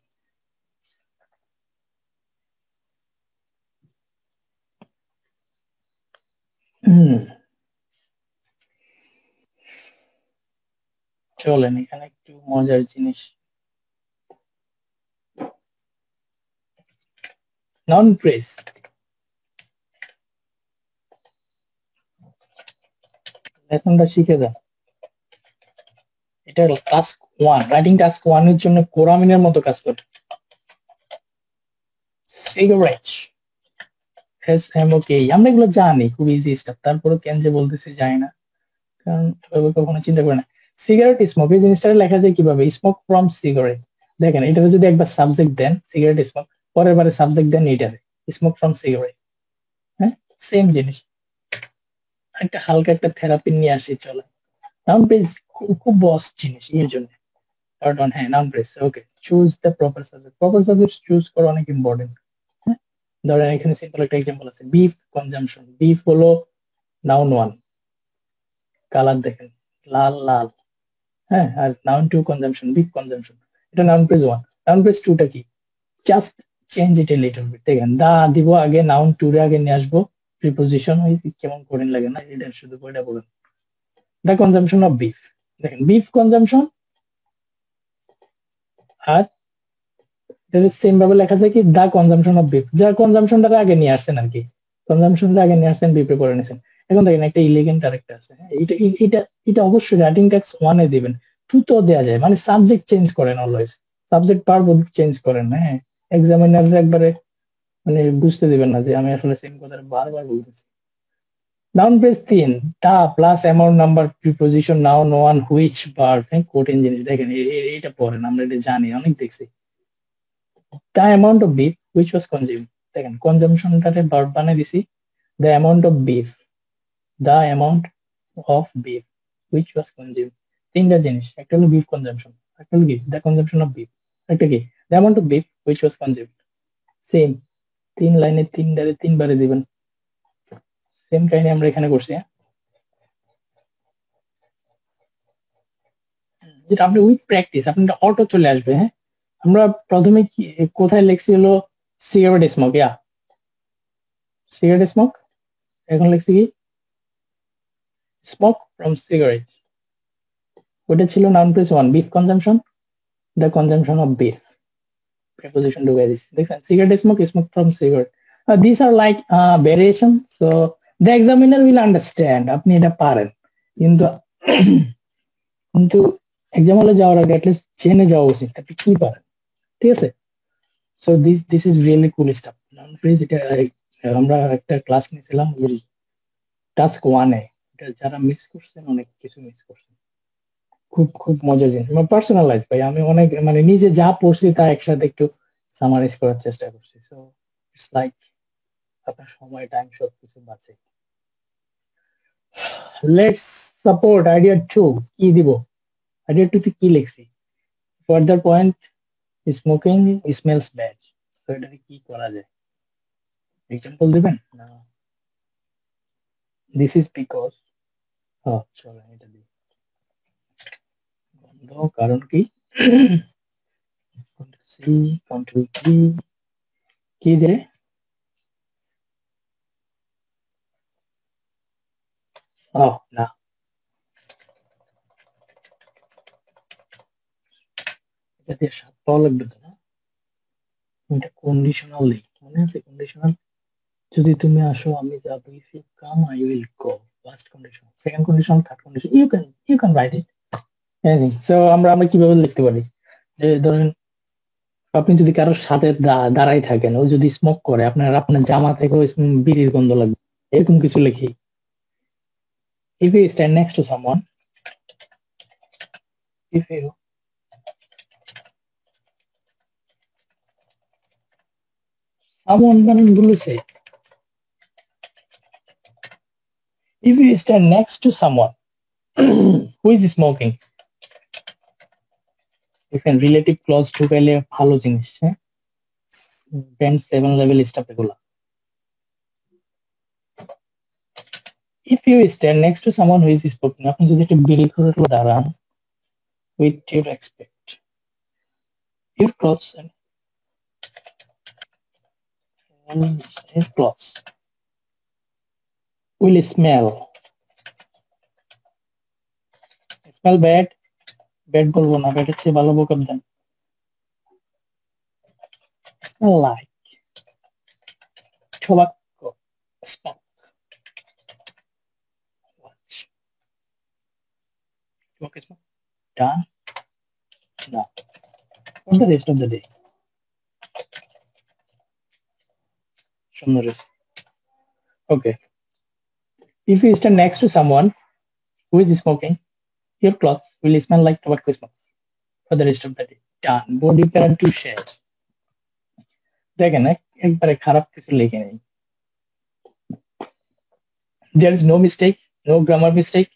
চলেন এখানে একটু মজার জিনিস। নন প্রেস, লেসনটা শিখে যান। এটা হলো টাস্ক 1, রাইটিং টাস্ক 1 এর জন্য কোরামিনের মতো কাজ করে। সিগারেট SMOK, আমরা এগুলো জানি, খুব ইজি স্টাফ। তারপরে কেন যে বলতেছি জানি না, কারণ কখনো চিন্তা করে না। সিগারেট স্মোক এই জিনিসটা লেখা যায় কিভাবে? Smoke from cigarette. দেখেন এটাতে যদি একবার সাবজেক্ট দেন সিগারেট স্মোক, পরের বারে সাবজেক্ট দেন এটাতে স্মোক ফ্রম সিগারেট। হ্যাঁ, সেম জিনিস। একটা হালকা একটা থেরাপি নিয়ে আসি চলে। নাউন প্রেস খুব বস জিনিস এর জন্য। হ্যাঁ, noun phrase. Okay, choose the proper subject. Proper subject choose করা অনেক ইম্পর্টেন্ট। ধরেন এখানে সিম্পল একটা এক্সাম্পল আছে, বিফ কনজাম্পশন। বিফ হলো নাউন ওয়ান, কালার দেখেন লাল লাল, হ্যাঁ। আর noun two consumption, beef consumption, এটা noun phrase one. Noun phrase টুটা কি, just change it a little bit. দেখেন দা দিব আগে, নাউন টু এর আগে নিয়ে আসবো, প্রিপোজিশন কেমন করেন লাগে না, এটা শুধু বইটা বলেন। দ্য কনজাম্পশন অফ বিফ, দেখেন বিফ কনজাম্পশন, আর সেম ভাবে লেখা যায় কি দা কনজাম্পশন অফ বিফ, যা কনজাম্পশনটা আগে নিয়ে আসছেন আর কি, কনজাম্পশনটা আগে নিয়ে আসছেন, বিফে পরে নিয়েছেন। এখন দেখেন একটা ইলিগেন্ট আরেকটা আছে, হ্যাঁ, এটা এটা অবশ্যই রাইটিং ট্যাক্স ওয়ানে দিবেন, টু তো দেওয়া যায়, মানে সাবজেক্ট চেঞ্জ করেন অলওয়েজ, সাবজেক্ট ভার্ব চেঞ্জ করেন, হ্যাঁ। এক্সামিনার একবারে মানে বুঝতে দিবেন না যে আমি আসলে সেম কথা বারবার বলতেছি। নাউন ফ্রেজ তিন, the plus amount number preposition noun one which verb, হ্যাঁ, কঠিন জিনিস। দেখেন এটা পড়েন, আমরা এটা জানি, অনেক দেখছি। The amount of beef which was consumed, দেখেন কনজাম্পশনটারে ভার্ব বানাই দিছি, the amount of beef, the amount of beef which was consumed, তিনটা জিনিস, একটা হলো beef consumption, একটা হলো কি the consumption of beef, একটা কি the amount of beef which was consumed। Same, তিন লাইনে তিনবারে দিবেন, সেম কাহিনী আমরা এখানে করছি, হ্যাঁ। যেটা আপনি উইথ প্র্যাকটিস আপনার অটো চলে আসবে, হ্যাঁ। আমরা প্রথমে কি কোথায় লিখছি হলো cigarette smoke, yeah cigarette smoke, এখন লিখছি কি স্মোক ফ্রম সিগারেট, ওটা ছিল noun phrase one, beef consumption, the consumption of beef, preposition ঢুকাই দিচ্ছি, দেখছেন cigarette smoke, smoke from cigarette. This are like variation, so the examiner will understand, আপনি এটা পারেন, কিন্তু কিন্তু এক্সাম হলে যাওয়ার আগে অ্যাটলিস্ট জেনে যাওয়া উচিত আপনি কি পারেন, ঠিক আছে। So this is really cool staff. Noun phrase এটা আমরা একটা ক্লাস নিয়েছিলাম টাস্ক ওয়ানে, এটা যারা মিস করছেন অনেক কিছু মিস করছেন, খুব খুব মজার জিনিস, আমার পার্সোনালাইজ ভাই, আমি অনেক মানে নিজে যা পড়ছি তা একসাথে একটু সামারাইজ করার চেষ্টা করছি। সো ইটস লাইক আপনার সময় টাইম সবকিছু বাঁচে। লেটস সাপোর্ট আইডিয়া টু, কি দিব, আইডিয়া টু তে কি লিখছি, further point smoking smells bad, so এটা কি করা যায়, এক্সাম্পল দিবেন না, দিস ইজ বিকজ, চলো এটা দিই, বন্ধ কারণ কি, সি কন্ট্রোল কি যে, না এটা দিয়ে সাত পাওয়া লাগবে তো, না এটা কন্ডিশনাল নেই, মনে আছে কন্ডিশনাল, যদি তুমি আসো আমি যাবো, if you come I will go, first condition, second condition, third condition, you can write it anything. So আমরা আমরা কিভাবে লিখতে পারি, যে ধরেন আপনি যদি কারোর সাথে দাঁড়াই থাকেন, ও যদি স্মোক করে, আপনার জামা থেকে বিড়ির গন্ধ লাগবে, এরকম কিছু লিখি। If you stand next to someone, if you someone মানে বলেছে, if you stand next to someone who is smoking, দেখেন রিলেটিভ ক্লজ ঢুকাইলে ভালো জিনিস, হ্যাঁ, ব্যান্ড 7 লেভেল স্টাফ এগুলা। if you stand next to someone who is smoking, আপনি যদি একটা বিড়ি খোরের উপর দাঁড়ান, with your respect, your clothes and his clothes will smell bad, bad বলবো না, ব্যাড হচ্ছে ভালো, বোকাপ দেন, smell like tobacco smoke, watch tobacco smoke, done, now for the rest of the day, সুন্দর, okay, if you stand next to someone who is smoking, your clothes will smell like tobacco smoke for the rest of the day, done, body parent to share। দেখেন একবারে খারাপ কিছু লিখে নেই, there is no mistake, no grammar mistake,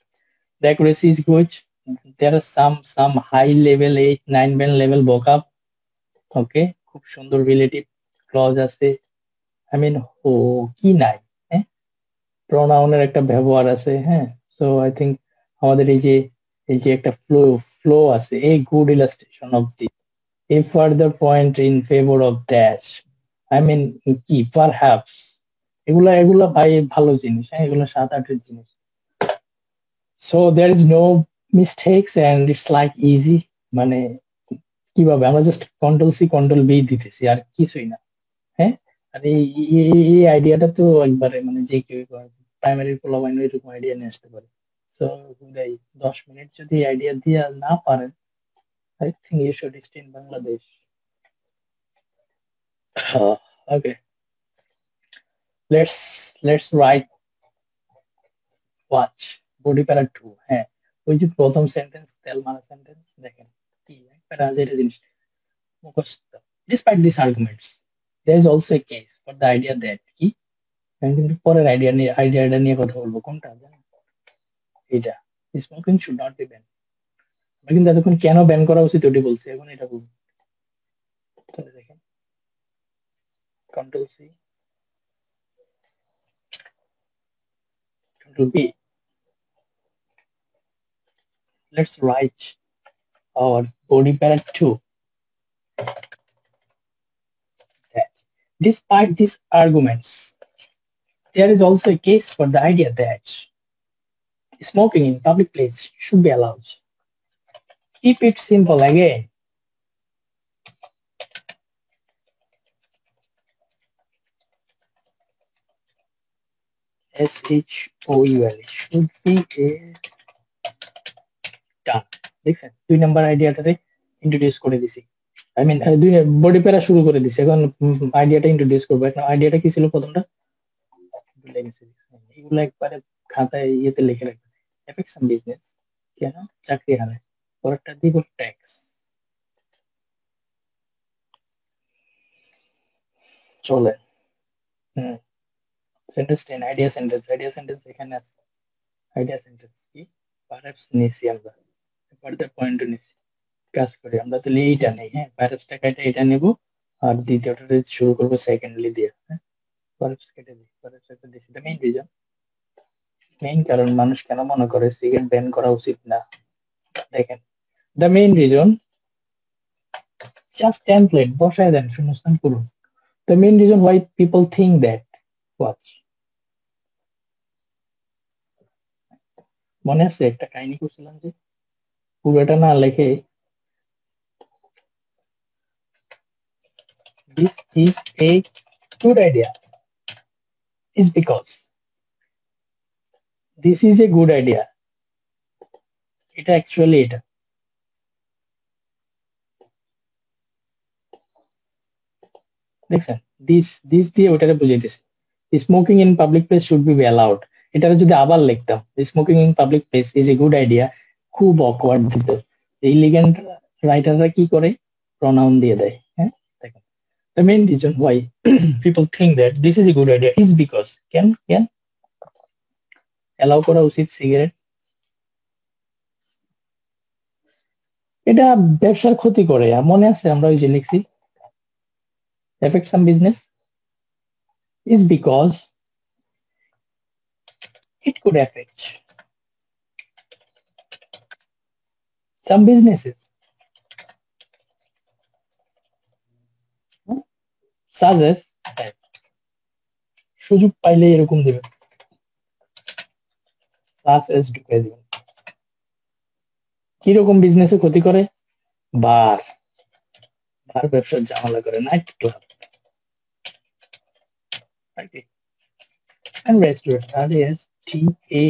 the accuracy is good, there are some high level 8 9 level vocab, okay, খুব সুন্দর relative clause আছে, I মিন ও কি নাই, হ্যাঁ, প্রোনাউনের একটা ব্যবহার আছে, হ্যাঁ। সো আই থিঙ্ক আমাদের এই যে একটা ফ্লো আছে, এ good illustration of the a further point in favor of dash. I mean কি পারহ্যাপস, এগুলা এগুলা ভাই ভালো জিনিস, হ্যাঁ, এগুলা 7-8 জিনিস। So there is no mistakes and it's like easy. মানে কিভাবে আমরা just control C control B দিতেছি আর কিছুই না, হ্যাঁ। আর এই আইডিয়াটা তো একবারে মানে যে কেউ প্রাইমারি পোলাবাইন এরকম আইডিয়া নিয়ে আসতে পারে। সো 10 মিনিট যদি আইডিয়া দিয়ে না পারেন, I think you should stay in Bangladesh. Okay, let's write watch body para 2। হ্যাঁ, ওই যে প্রথম সেন্টেন্স তেল মারা সেন্টেন্স, দেখেন কি একটা রাজের জিনিস মুখস্থ। Despite this arguments there is also a case for the idea that কি, আমি কিন্তু পরের আইডিয়াটা নিয়ে কথা বলবো, কোনটা জানেন? এটা, smoking should not be ban. আমি কিন্তু এতক্ষণ কেন ব্যান করা উচিত ওটি বলছি, এখন এটা বলবো। তাহলে দেখেন, control C control B, let's write our body para 2 that despite these arguments there is also a case for the idea that smoking in public place should be allowed. Keep it simple again. SHOUL should be a done. দেখছেন, 2 নম্বর আইডিয়াটাতে introduce করে দিছি। I mean দুই body প্যারা শুরু করে দিছি, এখন আইডিয়াটা ইন্ট্রোডিউস করবো। এখন আইডিয়াটা কি ছিল প্রথমটা, ভুলে গেছি। এগুলো একবারে খাতায় ইয়েতে লিখে রাখবেন। এফেক্ট সাম বিজনেস, কেন চাকরি হারায়। পরেরটা দিব ট্যাক্স। চলে, হুম, সেন্টেন্স 10 আইডিয়া সেন্টেন্স এখানে আছে। আইডিয়া সেন্টেন্স কি, পারহ্যাপস নিছি আমরা, ফার্দার পয়েন্ট নিছি। কাজ করি আমরা তাহলে এইটা নেই, হ্যাঁ, পারহ্যাপস কেটে এটা নেব। আর দ্বিতীয়টা শুরু করবো সেকেন্ডলি দিয়ে, হ্যাঁ। পারহ্যাপস কেটে দিই, পারহ্যাপস একটা দিছি। দ্য মেইন রিজন, মেইন কারণ মানুষ কেন মনে করে সিগারেট ব্যান করা উচিত না। দেখেন, the main reason, just template বসায় দেন, শূন্যস্থান করুন। The main reason why people think that, watch. মনে আছে একটা কাহিনী করছিলাম যে পুরোটা না লেখে, this is a good idea is because this is a good idea, এটা অ্যাকচুয়ালি এটা। দেখছেন, দিস দিয়ে ওটাকে বুঝাইতেছে। Smoking in public place should be allowed, এটা যদি আবার লিখতাম smoking in public place is a good idea, খুব অকওয়ার্ড দিত। ইলিগেন্ট রাইটাররা কি করে, প্রনাউন দিয়ে দেয়, হ্যাঁ। দেখেন, the main reason why people think that this is a good idea is because can allow করা উচিত সিগারেট, এটা ব্যবসার ক্ষতি করে। আর মনে আছে আমরা ওই যে লিখছি affect some business is because it could affect some businesses, such as, সুযোগ পাইলে এরকম দিবেন, such as ঢুকাই দিবেন। কিরকম বিজনেসে ক্ষতি করে, বার বার ব্যবসার ঝামেলা করে, night club and restaurant, RESTAURANT।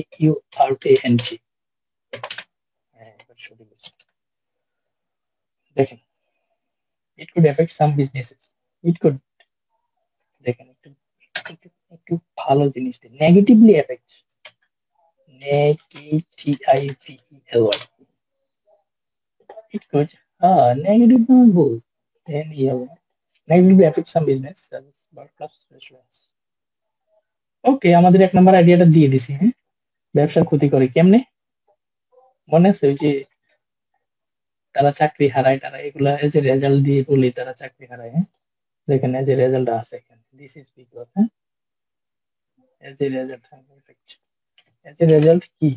দেখেন, it could affect some businesses, it could, দেখেন একটু একটু একটু ভালো জিনিস দিন, negatively effect, negatively, it could, negative না ভুল, then কি হবে, নেগেটিভলি এফেক্ট সাম বিজনেস সার্ভিস বার ক্লাস রেস্টুরেন্টস। ওকে, আমাদের 1 নম্বর আইডিয়াটা দিয়ে দিছি, হ্যাঁ। ব্যবসার ক্ষতি করে কেমনে, মনে আছে ওই যে তারা চাকরি হারায়, তারা এগুলা এজ এ রেজাল্ট দিয়ে বলি তারা চাকরি হারায়, হ্যাঁ। দেখেন এজ এ রেজাল্ট আছে এখানে, This is because as a result effect. As a result কি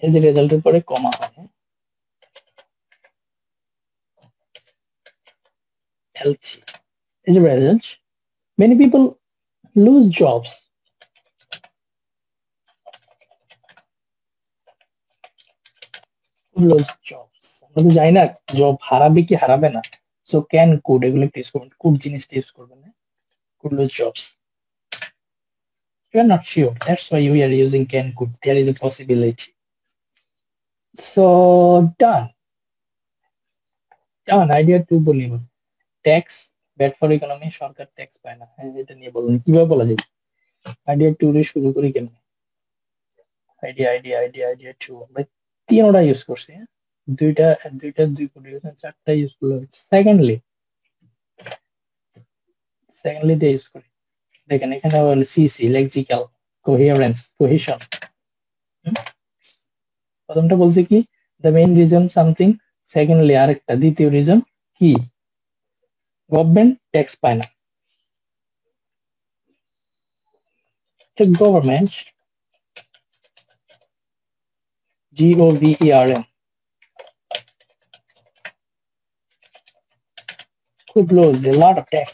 as a result এর পরে কমা হয় LT. As a result, many people lose jobs. Lose jobs. আমরা তো জানি না জব হারাবে কি হারাবে না। So can could এগুলো টেস্ট করবেন, could জিনিসটা ইউজ করবেন না। Could lose jobs. We are not sure. That's why we are using can could. There is a possibility. So done. Done. Idea 2 বলিব। Tax bad for economy, Sarkar tax পায় না। হ্যাঁ এটা নিয়ে বলুন কিভাবে বলা যায়? আইডিয়া 2 রে শুরু করি কেমনে? আইডিয়া 2 আমরা তিনটা ইউজ করছি। দুইটা দুই কোটি চারটা ইউজ করলাম। সেকেন্ডলি দিয়ে ইউজ করি। দেখেন এখানে সিসি লেক্সিক্যাল কোহেরেন্স কোহেশন। প্রথমটা বলছে কি the main reason something, secondly আরেকটা দ্বিতীয় রিজন কি গভর্নমেন্ট ট্যাক্স পায় না। The government GOVERN could lose a lot of tax.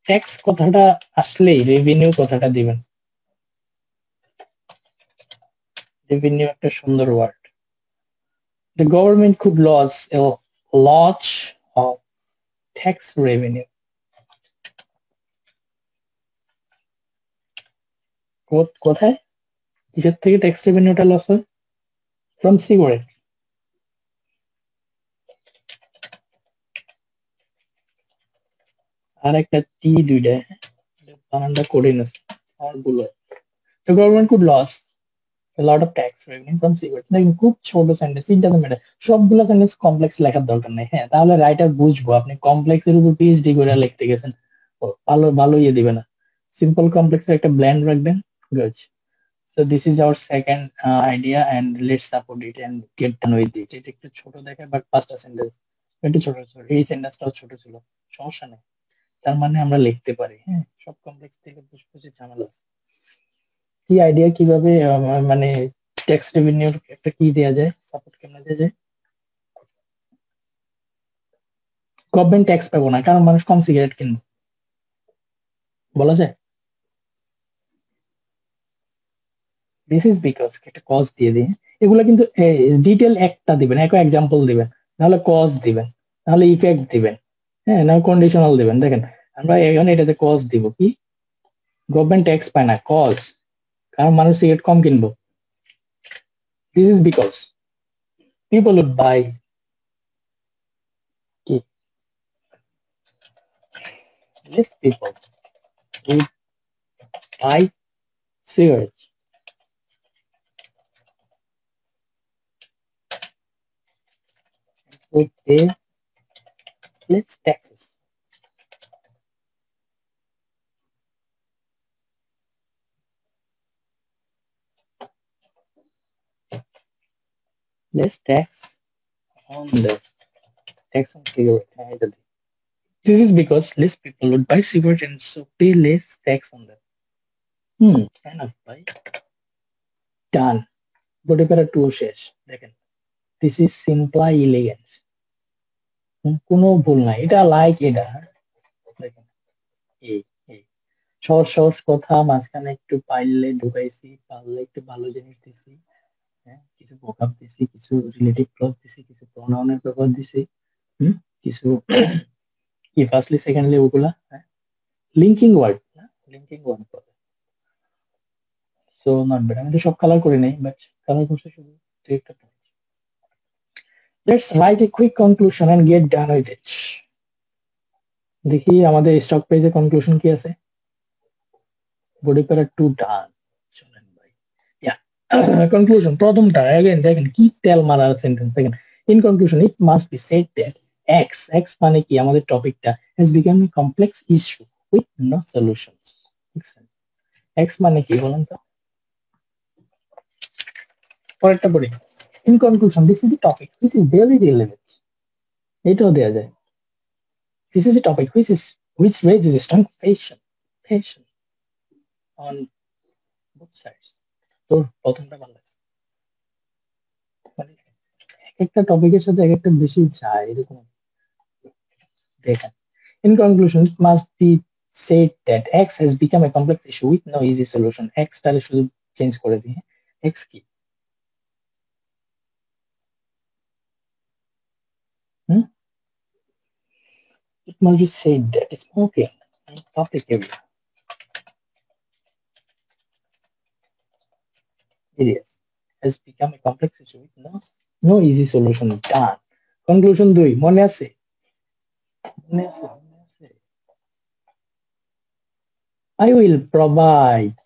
Tax কথাটা আসলেই রেভিনিউ কথাটা দিবেন। রেভিনিউ একটা সুন্দর word. The government could lose a lot of tax revenue. কোথায় কিসের থেকে ট্যাক্স রেভিনিউটা লস হয়? From cigarette. আর একটা টি দুইটা বানানটা করে না আর ভুল হয়। The government could lose a lot of tax revenue from cigarettes. দেখেন খুব ছোট সেন্টেন্স, ইট ডাজন্ট ম্যাটার। সবগুলো সেন্টেন্স কমপ্লেক্স লেখার দরকার নেই। হ্যাঁ তাহলে রাইটার বুঝবো আপনি কমপ্লেক্স এর উপর পিএইচডি করে লিখতে গেছেন, ভালো ইয়ে দিবে না। সিম্পল কমপ্লেক্সের একটা ব্ল্যান্ড রাখবেন। Good. So this is our second idea and let's support it and get done with it. এটা একটু ছোট দেখায় বাট পাঁচটা সেন্টেন্স একটু ছোট ছোট। এই সেন্টেন্সটাও ছোট ছিল, সমস্যা নেই। তার মানে আমরা লিখতে পারি। হ্যাঁ সব কমপ্লেক্স থেকে বুঝতে ঝামেলা আছে। কি আইডিয়া কিভাবে মানে ট্যাক্স রেভিনিউর একটা কি দেয়া যায়, সাপোর্ট কেমনে দেয়া যায়? গভর্নমেন্ট ট্যাক্স পাবো না কারণ মানুষ কম সিগারেট কিনবে, বলা যায়। দিস ইজ বিকজ একটা কজ দিয়ে দিই। এগুলো কিন্তু ডিটেল একটা দিবেন, এক এক্সাম্পল দিবেন, নাহলে কজ দিবেন, নাহলে ইফেক্ট দিবেন, হ্যাঁ না কন্ডিশনাল দিবেন। দেখেন আমরা এখন এটাতে কজ দিব কি গভর্নমেন্ট ট্যাক্স পায় না, কজ কারণ মানুষ সিগারেট কম কিনবো। This is because people would buy কি less people would buy cigarettes. Would pay less taxes. Less tax on the tax on cigarette. This is because less people would buy cigarette and so pay less tax on them. Enough by done. Body para 2 শেষ। দেখেন this is simply elegance. কোনো ভুল নাই, এটা like এটা। দেখেন এই সহজ সহজ কথা মাঝখানে একটু পাইলে ঢুকাইছি, পারলে একটু ভালো জিনিস দিছি। হ্যাঁ কিছু ভোকাব দিছি, কিছু রিলেটিভ ক্লজ দিছি, কিছু প্রোনাউনের ব্যবহার দিছি, কিছু কি ফার্স্টলি সেকেন্ডলি ওগুলা লিঙ্কিং ওয়ার্ড না, লিঙ্কিং ওয়ার্ড করে। So not bad. আমি তো সব কালার করি নাই বাট কালার করছি শুধু একটা point. Let's write a quick conclusion and get done with it. দেখি আমাদের স্টক প্রাইসে কনক্লুশন কি আছে। বডি প্যারা 2 ডান। চলেন ভাই ইয়া কনক্লুশন প্রথমটা अगेन দেখেন কি তেল মারার সেন্টেন্স। দেখেন in conclusion it must be said that x মানে কি আমাদের টপিকটা has become a complex issue with no solutions. x মানে কি বলেন তো? পরেরটা পড়ি। In conclusion this is A topic which is very relevant. এটাও দেয়া যায়। This is a topic which raises a strong passion on both sides. তোর প্রথমটা ভালো লাগছে, মানে এক একটা টপিকের সাথে এক একটা বেশি যায় এরকম। দেখেন, in conclusion, it must be said that X has become a complex issue with no easy solution. X টারে শুধু চেঞ্জ করে দিয়ে X কি? It must be said that smoking in public areas has become a complex issue with no easy solution. Done. Conclusion 2, মনে আছে? মনে আছে? I will provide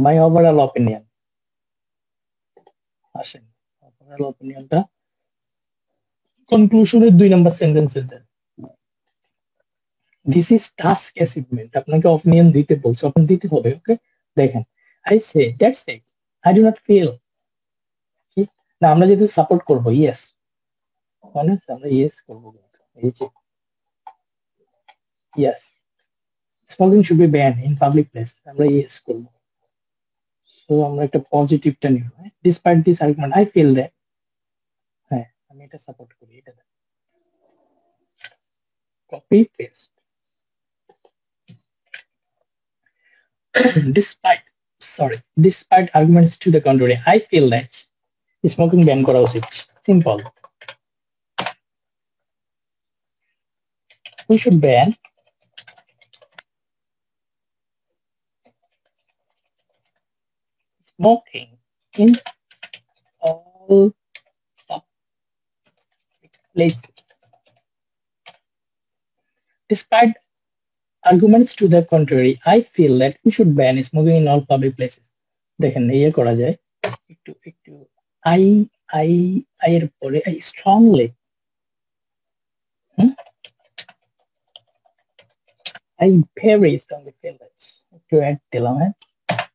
my overall opinion. আসেন, overall opinionটা কনক্লুশনের 2 number সেন্টেন্সে দেন। This is task achievement. আপনাকে opinion দিতে বলছে, opinion দিতে হবে, ওকে? দেখেন, I say, that's it. I do not feel. না, আমরা যেহেতু সাপোর্ট করবো, yes. Honest, আমরা yes করবো কিন্তু। এই যে, yes. Smoking should be banned in public place. আমরা yes করবো। So আমরা একটা পজিটিভটা নিব। Despite this argument, I feel that. হ্যাঁ, আমি এটা সাপোর্ট করি, এটা copy paste. Despite arguments to the contrary, I feel that smoking ban করা উচিত। Simple. We should ban smoking in all public places. Despite arguments to the contrary, I feel that we should ban smoking in all public places. দেখেন, ইয়ে করা যায় একটু I এর পরে I strongly, I very strongly feel that একটু add দিলাম। হ্যাঁ,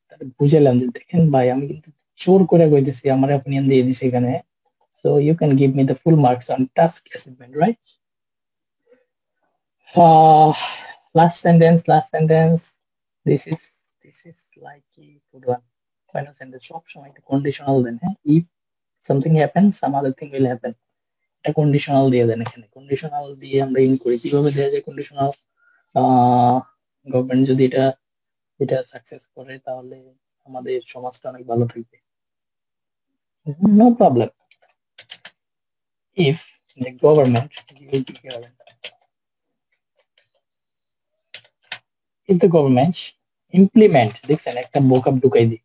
তাহলে বুঝালাম যে দেখেন ভাই, আমি কিন্তু জোর করে কইতেছি, আমার অপিনিয়ন দিয়ে দিছি এখানে। So you can give me the full marks on task assignment, right? Last sentence. This is like a good one. Final sentence সব সময় একটা conditional দেন। হ্যাঁ, if something happens, some other thing will happen. একটা conditional দিয়ে দেন এখানে। conditional দিয়ে আমরা in করি, কিভাবে দেওয়া যায় conditional? গভর্নমেন্ট যদি এটা সাকসেস করে তাহলে আমাদের সমাজটা অনেক ভালো থাকবে। No problem. If the government implement, দেখছেন একটা vocab ঢুকাই দিই,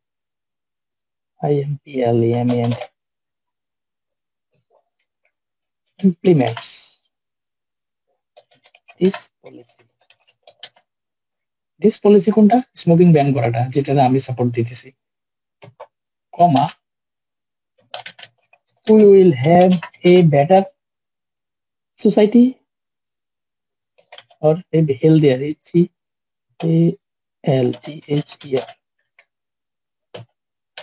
implement, implements this policy কোনটা? স্মোকিং ব্যান করাটা, যেটা আমি সাপোর্ট দিতেছি, কমা, we will have a better society or a healthier,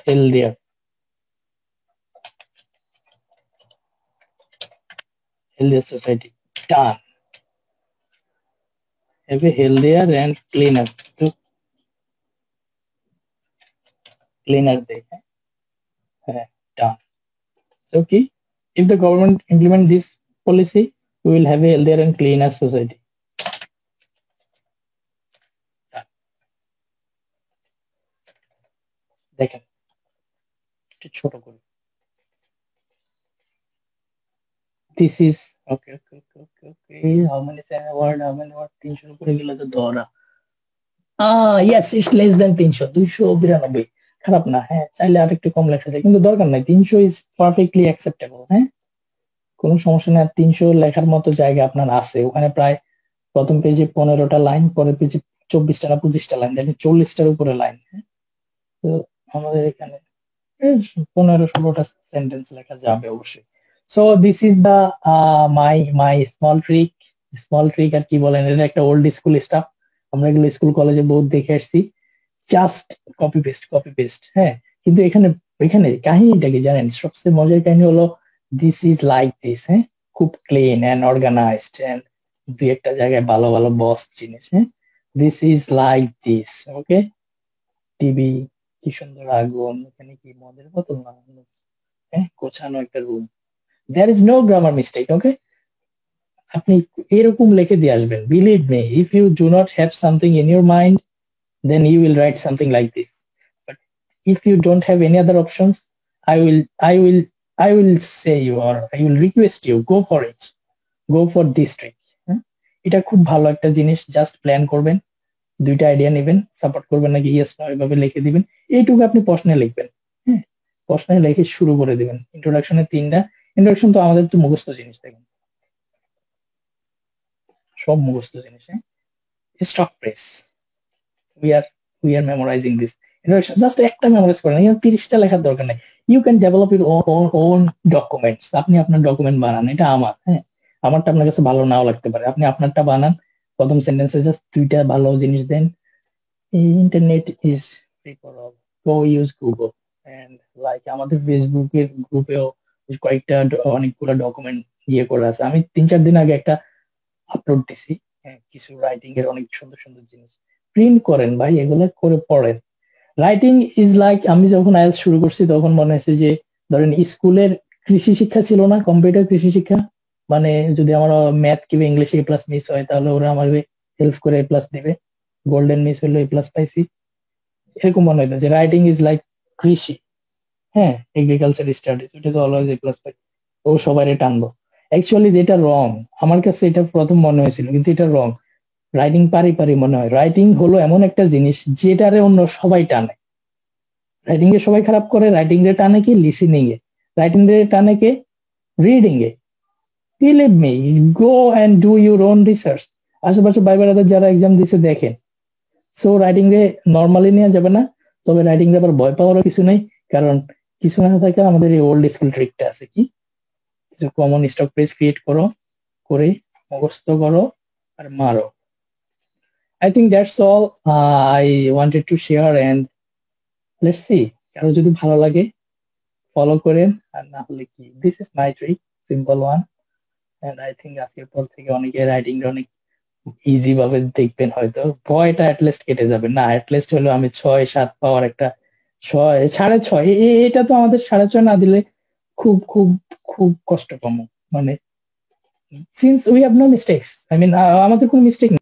healthier society. Done. Have a healthier and cleaner day. Done. So okay, if the government implement this policy, we will have a healthier and cleaner society. দেখেন, একটু ছোট করে, this is okay. How many word 300 উপরে গেলে তো ধরা। yes, it's less than 300, 292, খারাপ না। হ্যাঁ, চাইলে আর একটু কম লেখা যায়, কিন্তু দরকার নাই, 300 is perfectly acceptable। হ্যাঁ, কোনো সমস্যা নেই। 300 লেখার মতো জায়গা আপনার আছে ওখানে, প্রায় প্রথম পেজে 15টা লাইন, পরের পেজে 24টা না 25টা লাইন, দেখেন 40টার উপরে লাইন। তো আমাদের এখানে 15-16টা সেন্টেন্স লেখা যাবে অবশ্যই। So this is the my small trick আর কি বলেন, এটা একটা ওল্ড স্কুল স্টাফ, আমরা এগুলো স্কুল কলেজে বহুত দেখে আসছি। Just copy paste. হ্যাঁ, কিন্তু এখানে কাহিনীটা কি জানেন? সবচেয়ে মজার কাহিনী হলো দিস ইজ লাইক দিস। হ্যাঁ, খুব ক্লিন এন্ড অর্গানাইজড এন্ড দুই একটা জায়গায় ভালো ভালো বস জিনিস, হ্যাঁ, this is like this, okay. TV, কি সুন্দর আগুন, এখানে কি মদের বোতল না, হ্যাঁ, গোছানো একটা room, there is no grammar mistake, okay. আপনি এরকম লিখে দিয়ে আসবেন, believe me, if you do not have something in your mind, then you will write something like this. But if you don't have any other options, I will, I will, I will say you, or I will request you, go for it. Go for this trick. হ্যাঁ? এটা খুব ভালো একটা জিনিস, just plan করবেন, দুইটা idea নেবেন, support করবেন নাকি ইয়েস নো এভাবে লিখে দিবেন, এইটুকু আপনি প্রশ্নে লিখবেন, হ্যাঁ, প্রশ্নে লিখে শুরু করে দিবেন। ইন্ট্রোডাকশনে তিনটা, ইন্ট্রোডাকশন তো আমাদের তো মুখস্থ জিনিস, দেখেন সব মুখস্থ জিনিস, হ্যাঁ। Stock phrase, we are we are memorizing this introduction, just একটা মেমোরাইজ করেন, 30টা লেখার দরকার নাই, you can develop your own documents, আপনি আপনার ডকুমেন্ট বানান, এটা আমার, হ্যাঁ, আমারটা আপনার কাছে ভালো নাও লাগতে পারে, আপনি আপনারটা বানান, প্রথম সেন্টেন্সে জাস্ট দুইটা ভালো জিনিস দেন, internet is free for all, go use Google, and like আমাদের ফেসবুকের গ্রুপেও কয়েকটা অনেকগুলো ডকুমেন্ট ইয়ে করে আছে, আমি 3-4 দিন আগে একটা আপলোড দিছি, হ্যাঁ, কিছু রাইটিং এর অনেক সুন্দর সুন্দর জিনিস, প্রিন্ট করেন ভাই, এগুলো করে পড়েন। রাইটিং ইজ লাইক, আমি যখন আইএলটিএস শুরু করছি তখন মনে হয়েছে যে, ধরেন স্কুলের কৃষি শিক্ষা ছিল না, কম্পিউটার কৃষি শিক্ষা, মানে যদি আমার ম্যাথ কিংবা ইংলিশ এ প্লাস মিস হয় তাহলে ওরা আমার হেল্প করে এ প্লাস দিবে, গোল্ডেন মিস হলো এ প্লাস পাইছি, এরকম মনে হইতো যে রাইটিং ইজ লাইক কৃষি, হ্যাঁ, এগ্রিকালচার স্টাডিজ, ওটা তো অলওয়েজ এ প্লাস পাই, ও সবারই টানবো, অ্যাকচুয়ালি যেটা রং, আমার কাছে এটা প্রথম মনে হয়েছিল, কিন্তু এটা রং। রাইটিং পারি পারি মনে হয়, রাইটিং হলো এমন একটা জিনিস যেটারে অন্য সবাই টানে, রাইটিং এ সবাই খারাপ করে, রাইটিং এ টানে কি লিসেনিং এ, রাইটিং এ টানে কে রিডিং এ, believe me, go and do your own research, আশেপাশে ভাই ব্রাদার যারা এক্সাম দিছে দেখেন, সো রাইটিং এ নর্মালি নেওয়া যাবে না, তবে রাইটিং এ আবার ভয় পাওয়ারও কিছু নেই, কারণ কিছু না থাকে আমাদের এই ওল্ড স্কুল ট্রিকটা আছে, কি কিছু কমন স্টক পেজ ক্রিয়েট করো, করে মুখস্থ করো আর মারো। I think that's all I wanted to share, and let's see, কারো যদি ভালো লাগে ফলো করেন, আর না হলে কি, this is my trick, simple one, and I think আজকের পর থেকে অনেকে রাইটিং অনেক ইজি ভাবে দেখবেন, হয়তো ভয়টা অ্যাটলিস্ট কেটে যাবে, না অ্যাটলিস্ট হলো আমি 6-7 পাওয়ার একটা, 6.5, এটা তো আমাদের 6.5 না দিলে খুব খুব খুব কষ্টকর, মানে since we have no mistakes, I mean আমাদের কোনো মিস্টেক